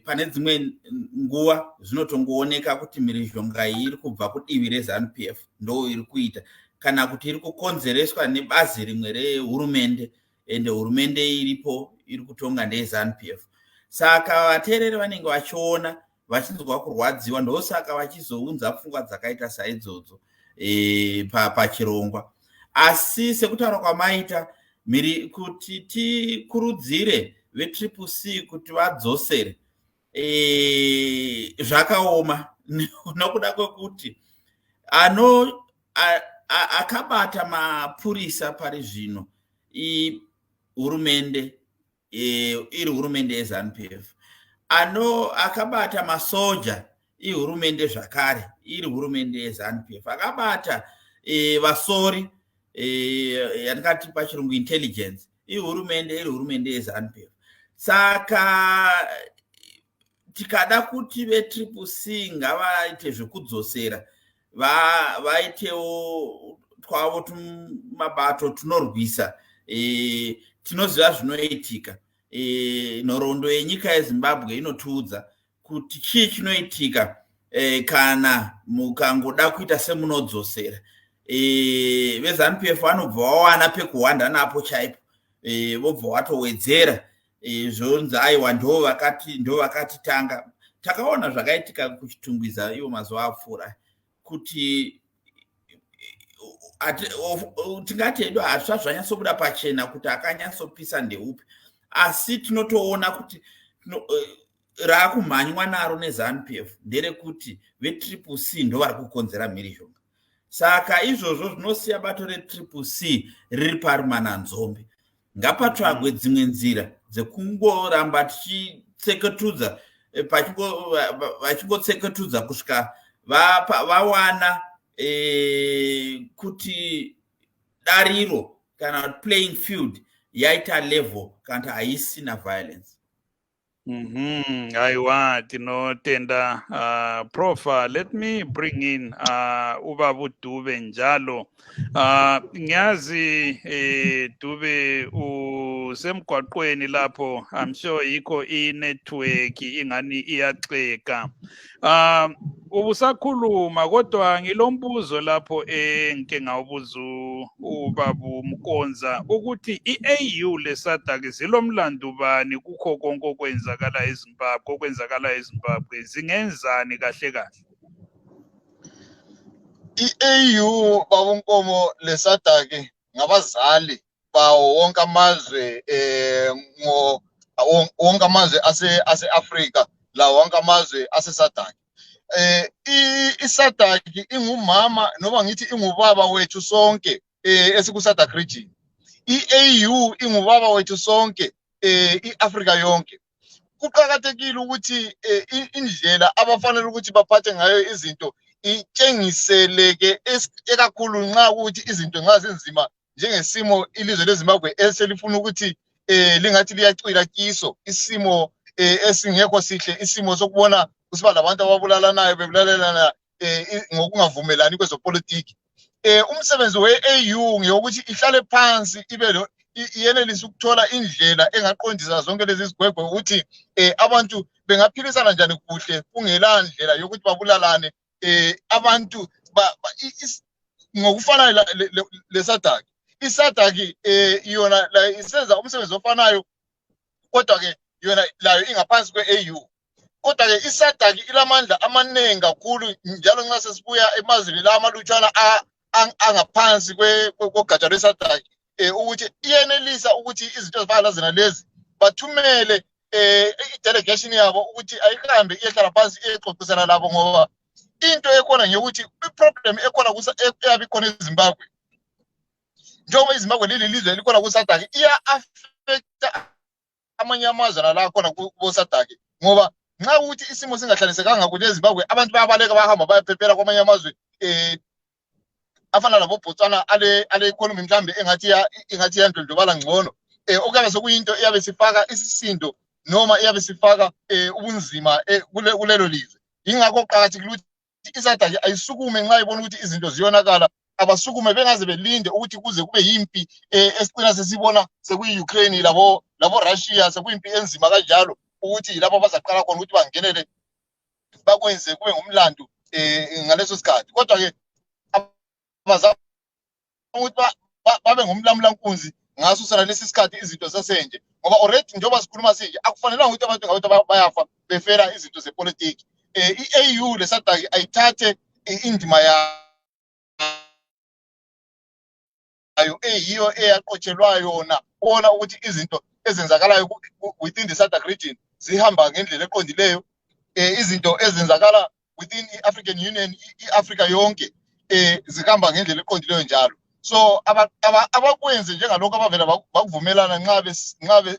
pane dzimwe nguva zvinotongooneka kuti mhirizhonga iyi iri kubva kudivi reZanu PF ndo iri kuita kana kuti iri kukonzereswa nebazi rimwe rehurumende ende hurumende iripo iri kutonga ndeyeZanu PF. Saka vateereri vanenge vachiona vachinzwa kurwadziwa ndosaka vachizounza pfungwa dzakaita saidzodzo pachirongwa. Asi sekutaura kwamaita kuti tikurudzire vetriple C kuti vadzosere zvakaoma nokuda kwekuti akabata mapurisa pari zvino hurumende iri hurumende yeZanu PF akabata masoja ihurumende zvakare iri hurumende yeZanu PF akabata vasori yatingati pachirungu intelligence ihurumende iri hurumende yeZanu PF. Saka tikada kuti vetriple C ngavaite zvekudzosera vaitewo twavo tumabato tunorwisa tinoziva zvinoitika nhoroondo yenyika yeZimbabwe inotiudza kuti chii chinoitika kana mukangoda kuita semunodzosera. VeZanu PF vanobva vawana pekuhwanda napo chaipo vobva vatowedzera zvonzi aiwa ndo vakatitanga. Takaona zvakaitika kuchitungwiza iwo mazuva apfuura kuti tingati edu hazvisva zvanyatsobuda pachena kuti akanyatsopisa ndeupi, asi tinotoona kuti raakumhanywa naro neZanu PF nderekuti vetriple C ndo vari kukonzera mhirizhonga. Saka izvozvo zvinosiya bato retriple C riri parumananzombe. Ngapatsvagwe dzimwe nzira dzekungoramba tichitseketudza vachingotseketudza kusvika vawana kuti dariro kana playing field yaita level kana haisina violence. Aiwa tinotenda Prof, let me bring in Ubabu Dube njalo. Ngiyazi Dube usemgwaqweni lapho, I'm sure iko i-network ingani iyaxeka. Ubusakhuluma kodwa ngilombuzo lapho engike ngawubuza uBabu Mkonza ukuthi iAU leSADC zilomlando bani kukho konke okwenzakala eZimbabwe zingenzani kahle kahle? iAU babonkomo leSADC ngabazali bawo wonke amazwe wonke amazwe ase-Afrika la wonke amazwe ase-SADC. iSADC ingumama noma ngithi ingubaba wethu sonke esiku-SADC region. iAU ingubaba wethu sonke iAfrika yonke. Kuqakathekile ukuthi indlela abafanele ukuthi baphathe ngayo izinto itshengiseleke ekakhulu nxa ukuthi izinto nxa zinzima njengesimo ilizwe leZimbabwe eselifuna ukuthi lingathi liyacwila kiso isimo esingekho sihle, isimo sokubona kusiba labantu ababulalanayo bebulalana ngokungavumelani kwezopolitiki. Umsebenzi we-AU ngeyokuthi ihlale phansi ibe yenelisa ukuthola indlela engaqondisa zonke lezi zigwegwe ukuthi abantu bengaphilisana njani kuhle kungela ndlela yokuthi babulalane abantu ngokufana leSADC. iSADC yona la isenza umsebenzi ofanayo kodwa ke yona layo ingaphansi kwe-AU. Kodwa ke iSADC ilamandla amaningi kakhulu njalo nxa sesibuya emazweni la amalutshwana angaphansi kogatsha lweSADC ukuthi iyenelisa ukuthi izinto ezifana zina lezi bathumele i-delegation yabo ukuthi ayihambe iyehlala phansi ixoxisana labo, ngoba into ekhona ngekuthi i-problem ekhona eyabe ikhona eZimbabwe, njengoba iZimbabwe lilizwe elikhona kuSADC iya-affecta amanye amazwe la akhona kuSADC, ngoba nxa ukuthi isimo singahlalisekanga kuthi eZimbabwe abantu bayabaleka bahamba bayaphephela kwamanye amazwe afana labo Botswana ale economy mhlambe engathi yandlondlobala ngcono, okuyabe sekuyinto eyabe sifaka isisindo noma eyabe sifaka ubunzima kulelo lizwe. Yingakho kuqakathekile ukuthi iSADC ayisukume nxa ibona ukuthi izinto ziyonakala, abasukume bengaze belinde ukuthi kuze kube yimpi esicina sesibona sekuyi-Ukraine labo Russia, sekuyimpi enzima kanjalo ukuthi lapho bazaqala khona ukuthi bangenele bakwenze kube ngumlando ngaleso sikhathi. Kodwa ke abazama ukuthi babe ngumlamulankunzi ngaso sona lesi sikhathi izinto zasenje, ngoba already njengoba sikhuluma sinje akufanelanga ukuthi abantu ngabantu bayafa befera izinto zepolitiki. I-AU leSADC ayithathe indima yayo eyiyo eyaqotshelwa yona bona ukuthi izinto ezenzakalayo within the SADC region zihamba ngendlela eqondileyo, izinto ezenzakala within i-African Union, i-Africa yonke zihamba ngendlela eqondileyo njalo. So abakwenze njengalokho abavela bakuvumelana nxa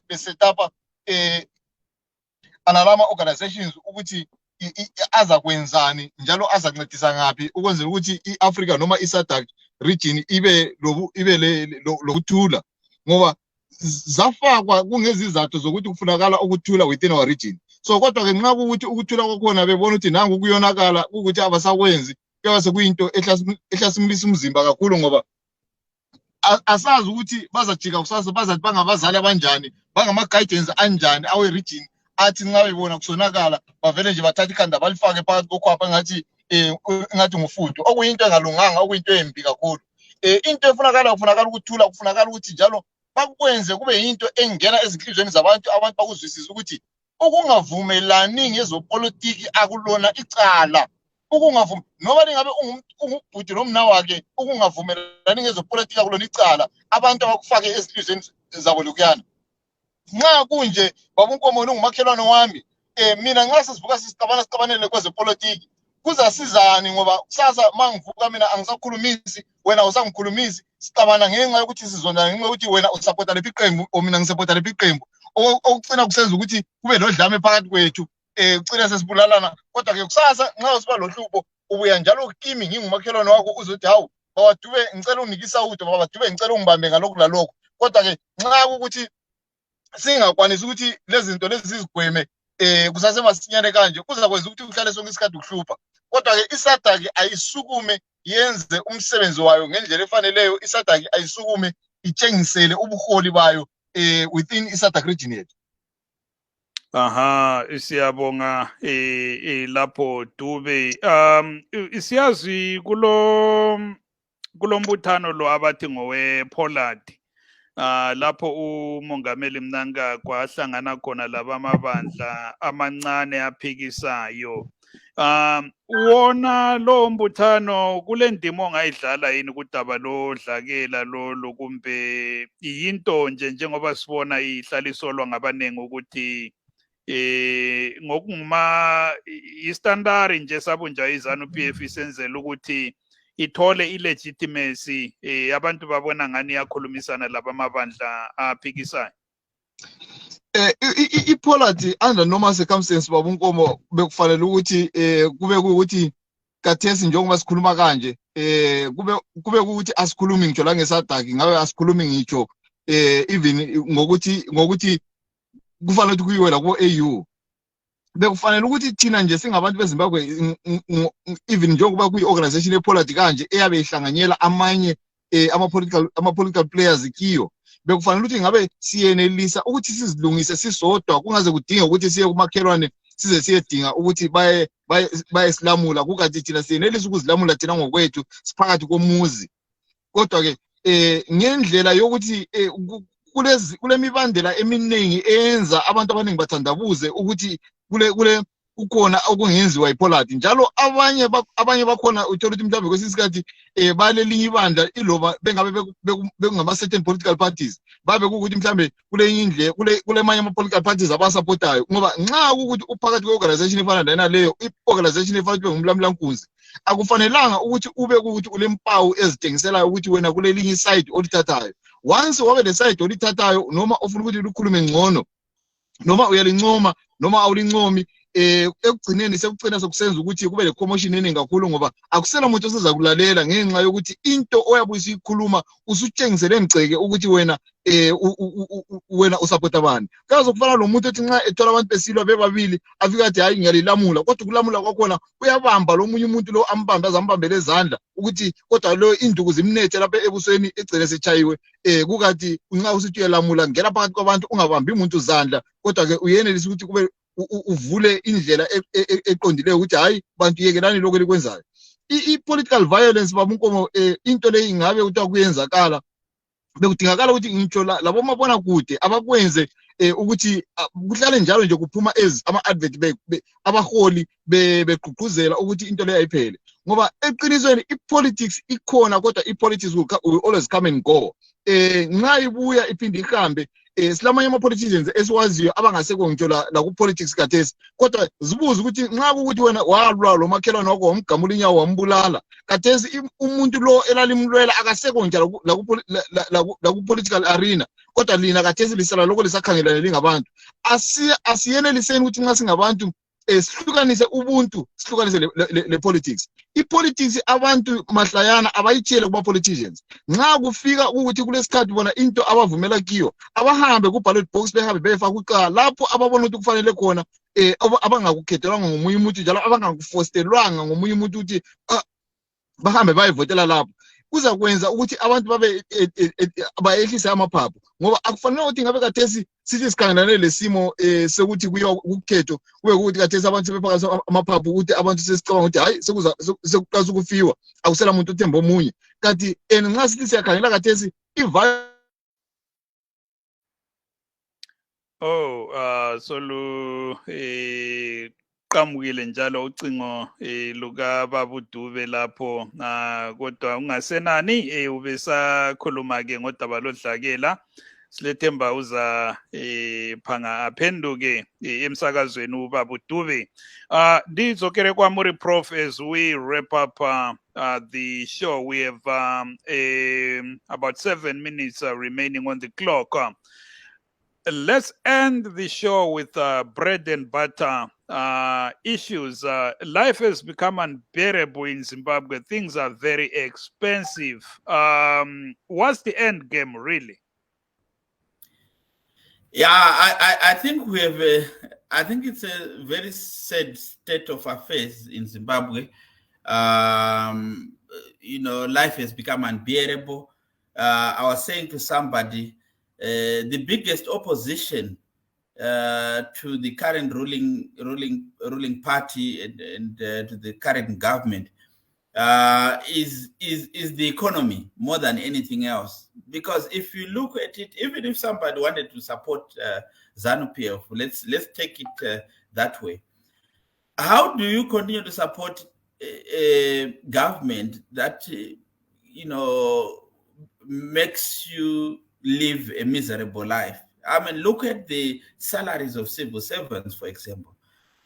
besetapa analama organizations ukuthi aza kwenzani njalo aza kuncedisa ngaphi ukwenzela ukuthi i-Africa noma i-SADC region ibe lokuthula, ngoba zafakwa kungezizathu zokuthi kufunakala ukuthula within our region. So kodwa ke nxa ukuthi ukuthula kwakhona bebona ukuthi nangu kuyonakala ukuthi abasakwenzi, kuyabe sekuyinto ehlasimulisa umzimba kakhulu, ngoba asazi ukuthi bazajika kusasa bazathi bangabazali abanjani, bangama-guidance anjani awe-region athi nxa bebona kusonakala bavele nje bathatha ikhanda balifake phakathi kokhwapha engathi ngufudo, okuyinto engalunganga, okuyinto embi kakhulu. Into kufunakala ukuthula, kufunakala ukuthi njalo bakwenze kube yinto engena ezinhlizweni zabantu, abantu bakuzwisisa ukuthi ukungavumelani ngezopolitiki akulona icala. Ukungavumi noma lingabe ungubhuti nomna wakhe, ukungavumelani ngezopolitiki akulona icala, abantu abakufake ezinhlizweni zabo lokuyana. Nxa kunje babunkomo ungumakhelwane wami, mina nxa sesivuka sisicabanele kwezepolitiki kuzasizani, ngoba kusasa mangivuka mina angisakhulumisi, wena usangikhulumisi, sicabana ngenxa yokuthi sizondana, ngenxa yokuthi wena usupporta lephi iqembu o mina ngisupporta lephi iqembu, okucina kusenza ukuthi kube nodlame phakathi kwethu, kucina sesibulalana. Kodwa ke kusasa nxa usiba lohlupho ubuya njalo kimi ngingumakhelwane wakho uzothi hawu baba Dube ngicela unikisa utho, baba Dube ngicela ungibambe ngalokho lalokho. Kodwa ke nxa ukuthi singakwanisi ukuthi lezi zinto lezi zigweme kusase masinyane kanje kuzakwenza ukuthi uhlale sonke isikhathi uhlupha. Kodwa ke iSADC ayisukume yenze umsebenzi wayo ngendlela efaneleyo, iSADC ayisukume itshengisele ubuholi bayo within iSADC region yethu. Aha, siyabonga lapho Dube. Siyazi kulombuthano lo abathi ngowe Poland. Lapho umongameli Mnangagwa ahlangana khona labamabandla amancane aphikisayo. Wona lo mbuthano kule ndimo ongayidlala yini kudaba lo dlakela lo kumbe yinto nje njengoba sibona ihlalisolwa ngabanengi ukuthi ngokunguma istandard nje sabunja iZanu PF isenzela ukuthi ithole ilegitimacy, abantu babona ngani yakhulumisana labamabandla aphikisayo. iPoland under normal circumstances babunkomo bekufanele ukuthi kube ukuthi kathesi njengoba sikhuluma kanje kube ukuthi asikhulumi ngitsho la ngeSADC, ngabe asikhulumi ngitsho even ngokuthi kufanele ukuthi kuyiwela ku-AU. Bekufanele ukuthi thina nje singabantu beZimbabwe even njengoba kuyi-organization yePoland kanje eyabe ihlanganyela amanye ama-political players kiyo, bekufanele ukuthi ngabe siyenelisa ukuthi sizilungise sisodwa, kungaze kudinge ukuthi siye kumakhelwane size siyedinga ukuthi bayesilamula, kukathi thina siyenelisa ukuzilamula thina ngokwethu siphakathi komuzi. Kodwa ke ngendlela yokuthi kule mibandela eminingi eyenza abantu abaningi bathandabuze ukuthi kule ukhona okungenziwa ipolitiki njalo abanye bakhona uthola ukuthi mhlawumbe kwesinye isikhathi balelinye ibandla iloba bengabe bekungama certain political parties babe ukuthi mhlawumbe kule manye ama-political parties abasupportayo ngoba nxa ukuthi uphakathi kwe-organization efana lena leyo i-organization efana ukuthi ngumlamlankunzi akufanelanga ukuthi ube ukuthi ulempawu ezitengiselayo ukuthi wena kulelinye iside olithathayo once wabe le side olithathayo noma ufuna ukuthi lukhulume ngcono noma uyalincoma noma awulincomi ekugcineni sekucina sokusenza ukuthi kube le commotion eningi kakhulu ngoba akusela umuntu oseza kulalela ngenxa yokuthi into oyabe usikhuluma usutshengisele emgceke ukuthi wena wena usupport abantu kaze kufana lo muntu ethi nxa ethola abantu besilwa bebabili afika athi hayi ngiyalilamula kodwa ukulamula kwakhona uyabamba lo munye umuntu lo ambambe azambambele ezandla ukuthi kodwa lo induku zimnethe lapha ebusweni egcine sechayiwe kukathi nxa usithi uyalamula ngena phakathi kwabantu ungabambi umuntu izandla kodwa ke uyenelisa ukuthi kube uvule indlela eqondileyo ukuthi hayi bantu yekelani lokho elikwenzayo i-political violence babunkomo into leyi ingabe ukuthi akuyenzakala bekudingakala ukuthi ngitsho labo mabona kude abakwenze ukuthi kuhlale njalo nje kuphuma ama-advert abaholi begqugquzela ukuthi into leyo ayiphele ngoba eqinisweni i-politics ikhona kodwa i-politics will always come and go nxa ibuya iphinde ihambe silamanye ama-politicians esiwaziyo abangasekho ngitsho la ku-politics kathesi kodwa zibuze ukuthi nxa kukuthi wena walwa lo makhelwane wakho wamgamula inyawo wambulala kathesi umuntu lo elalimlwela akasekho nje la ku-political arena kodwa lina kathesi lisala lokho lisakhangelane lingabantu asiyeneliseni ukuthi nxa singabantu sihlukanise ubuntu sihlukanise le politics i-politics abantu mahlayana abayitshele kuma-politicians nxa kufika ukuthi kulesikhathi bona into abavumela kiyo abahambe ku-ballot box behambe beyefaka ucala lapho ababona ukuthi kufanele khona abangakukhethelwanga ngomunye umuntu njalo abangakufostelwanga ngomunye umuntu ukuthi bahambe bayivotela lapho kuzakwenza ukuthi abantu babe bayehlise amaphaphu ngoba akufanele ukuthi ngabe kathesi sithi sikhangelane lesimo sekuthi kuyiwa ukukhetho kube ukuthi kathesi abantu sebephakathi amaphaphu ukuthi abantu sesicabanga ukuthi hayi sekuqasa ukufiwa akusela umuntu uthemba omunye kanti nxa sithi siyakhangela kathesi qamukile njalo ucingo luka babudube lapho kodwa ungasenani ubesakhuluma ke ngodaba lodlakela silethemba uza phanga aphenduke emsakazweni ubabudube ndizokere kwamuri prof as we wrap up the show. We have about 7 minutes remaining on the clock. Let's end the show with bread and butter issues. Life has become unbearable in Zimbabwe. Things are very expensive. What's the end game, really? Yeah, I think we have. I think it's a very sad state of affairs in Zimbabwe. Life has become unbearable. I was saying to somebody, the biggest opposition to the current ruling party and to the current government is the economy more than anything else. Because if you look at it, even if somebody wanted to support Zanu PF, let's take it that way. How do you continue to support a government that makes you live a miserable life? I mean, look at the salaries of civil servants, for example.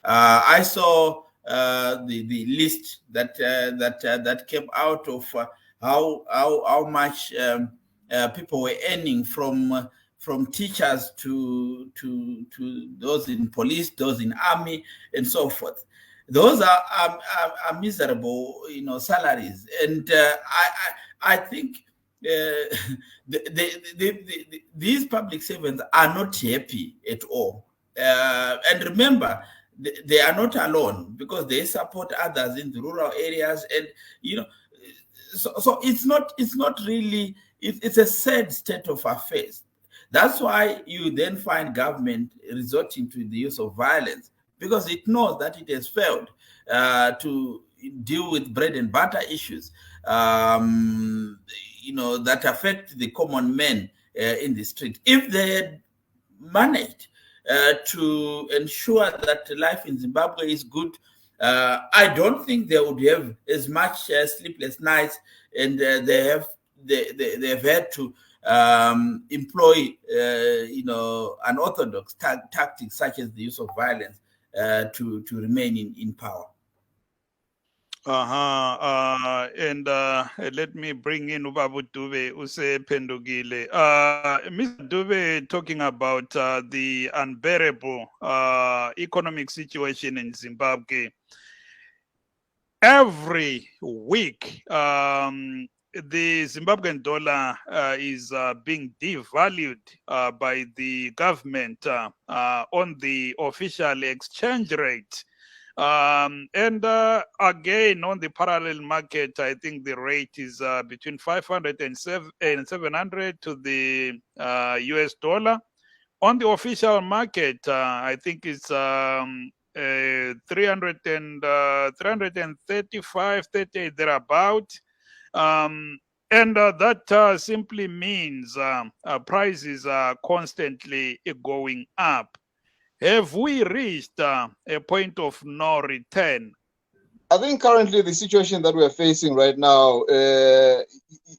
I saw the list that came out of how much people were earning from teachers to those in police, those in army, and so forth. Those are miserable, salaries, and I think these public servants are not happy at all. And remember, they are not alone because they support others in the rural areas, and so it's not really. It's a sad state of affairs. That's why you then find government resorting to the use of violence, because it knows that it has failed to deal with bread and butter issues, that affect the common man in the street. If they had managed to ensure that life in Zimbabwe is good, I don't think they would have as much sleepless nights, and they have had to employ unorthodox tactics such as the use of violence to remain in power. And let me bring in Ubabu Dube, Use Pendugile. Mr. Dube talking about the unbearable economic situation in Zimbabwe. Every week, the Zimbabwean dollar is being devalued by the government on the official exchange rate. And again, on the parallel market, I think the rate is between 500 and 700 to the US dollar. On the official market, I think it's 335, 38 thereabout. And that simply means prices are constantly going up. Have we reached a point of no return? I think currently the situation that we're facing right now,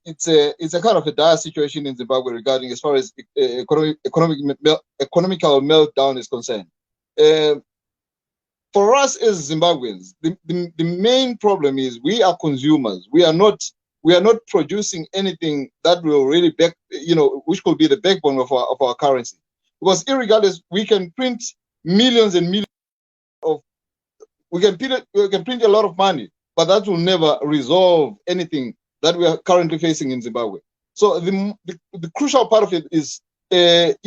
it's a kind of a dire situation in Zimbabwe regarding as far as economical meltdown is concerned. For us as Zimbabweans, the main problem is we are consumers. We are not producing anything that will really which could be the backbone of our currency. Because irregardless, we can print millions and millions we can print a lot of money, but that will never resolve anything that we are currently facing in Zimbabwe. So the crucial part of it is to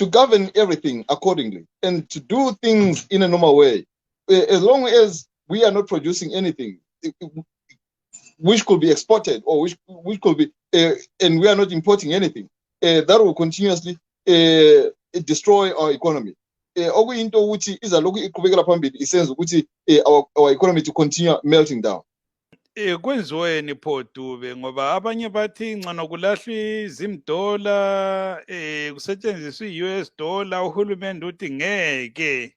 govern everything accordingly and to do things in a normal way. As long as we are not producing anything which could be exported or which could be and we are not importing anything, that will continuously destroy our economy. Our economy to continue melting down. Kwenziweni pho Dube ngoba abanye bathi ngcono kulahlwa izimdola kusetshenziswa i-US dollar, uhulumende uthi ngeke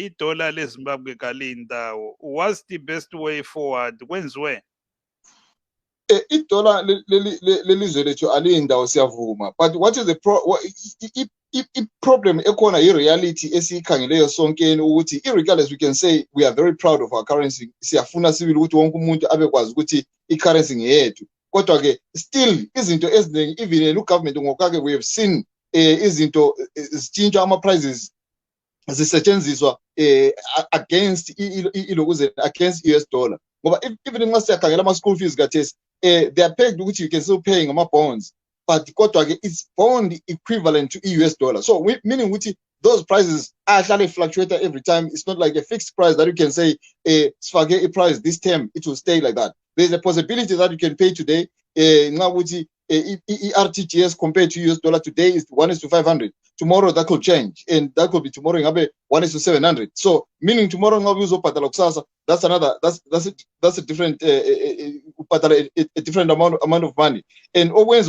idola leZimbabwe kalindawo. What's the best way forward? Kwenziwe idola lelizwe lethu alindawo siyavuma, but what is the problem ekhona i-reality esiyikhangeleyo sonkeni ukuthi irregardless we can say we are very proud of our currency, siyafuna sibili ukuthi wonke umuntu abekwazi ukuthi i-currency ngeyethu, kodwa ke still izinto eziningi even u-government ngokake we have seen izinto zitshintshwa ama-prices zisetshenziswa against against US dollar ngoba even nxa siyakhangela ama-school fees kathesi they are pegged ukuthi you can still pay ngama-bonds, but it's bond equivalent to US dollar. So meaning those prices actually fluctuate every time. It's not like a fixed price that you can say, a price this term, it will stay like that. There's a possibility that you can pay today. RTGS compared to US dollar today is 1:500. Tomorrow that could change, and that could be tomorrow 1:700. So meaning tomorrow that's another that's a different a different amount of money. And always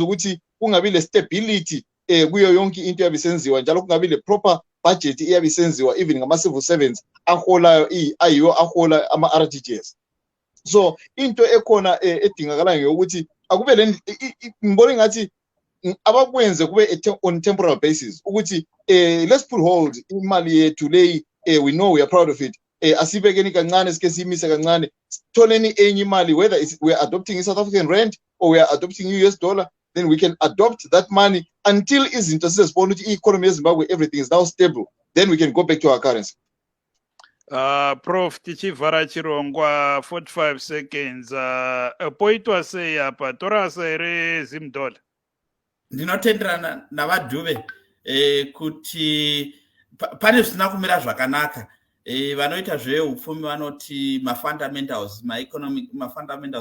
kungabi le stability kuyo yonke into yabisenziwa njalo kungabi le proper budget iyabisenziwa even ngama-civil servants aholayo ayiyo ahola ama-RTGS. So into ekhona edingakala ngeyokuthi akube le ngibona ngathi abakwenze kube on temporal basis ukuthi let's put hold imali yethu leyi we know we are proud of it, asibekeni kancane sike simise kancane sitholeni enye imali, whether we are adopting South African rand or we are adopting US dollar, then we can adopt that money until izinto sizibona ukuthi i-economy yeZimbabwe everything is now stable, then we can go back to our currency. Prof Tichivara Chirongwa 45 seconds. Poitwa say apa tora sere zimdola. Ndinotenderana navadhuve kuti pane zvisina kumira zvakanaka. Vanoita zveupfumi vanoti ma-fundamentals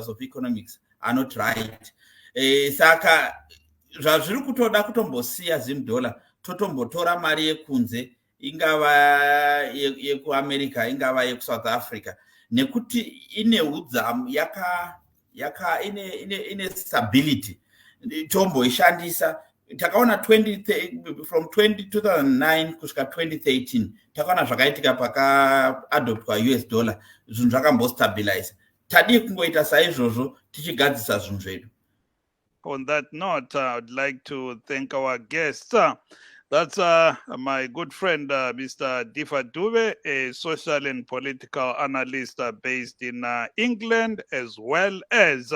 of economics are not right. Saka zvazviri kutoda kutombosiya zimdola totombotora mari yekunze, ingava yekuAmerica ingava yekuSouth Africa, nekuti ine udzamu ine stability. tomboishandisa. Takaona from 2009 kusvika 2013 takaona zvakaitika pakaadoptwa US dollar zvinhu zvakambostabilize. Tadi kungoita saizvozvo tichigadzisa zvinhu zvedu. On that note, I would like to thank our guests. That's my good friend, Mr. Difa Dube, a social and political analyst based in England, as well as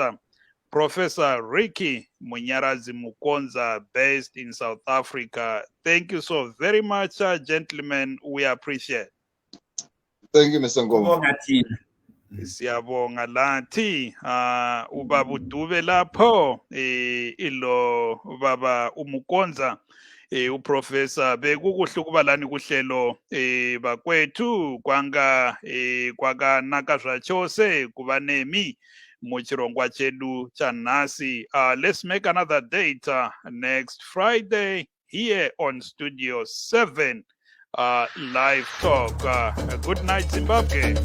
Professor Ricky Munyarazi Mukonza, based in South Africa. Thank you so very much, gentlemen. We appreciate. Thank you, Mr. Ngoma. Siyabonga lathi ubaba Dube lapho ilo baba umukonza uprofessor bekukuhle kuba lani kuhlelo bakwethu kwanga kwakanaka zvachose kuba nemi muchirongwa chedu chanhasi. Let's make another date next Friday here on Studio 7 Live Talk. Good night, Zimbabwe.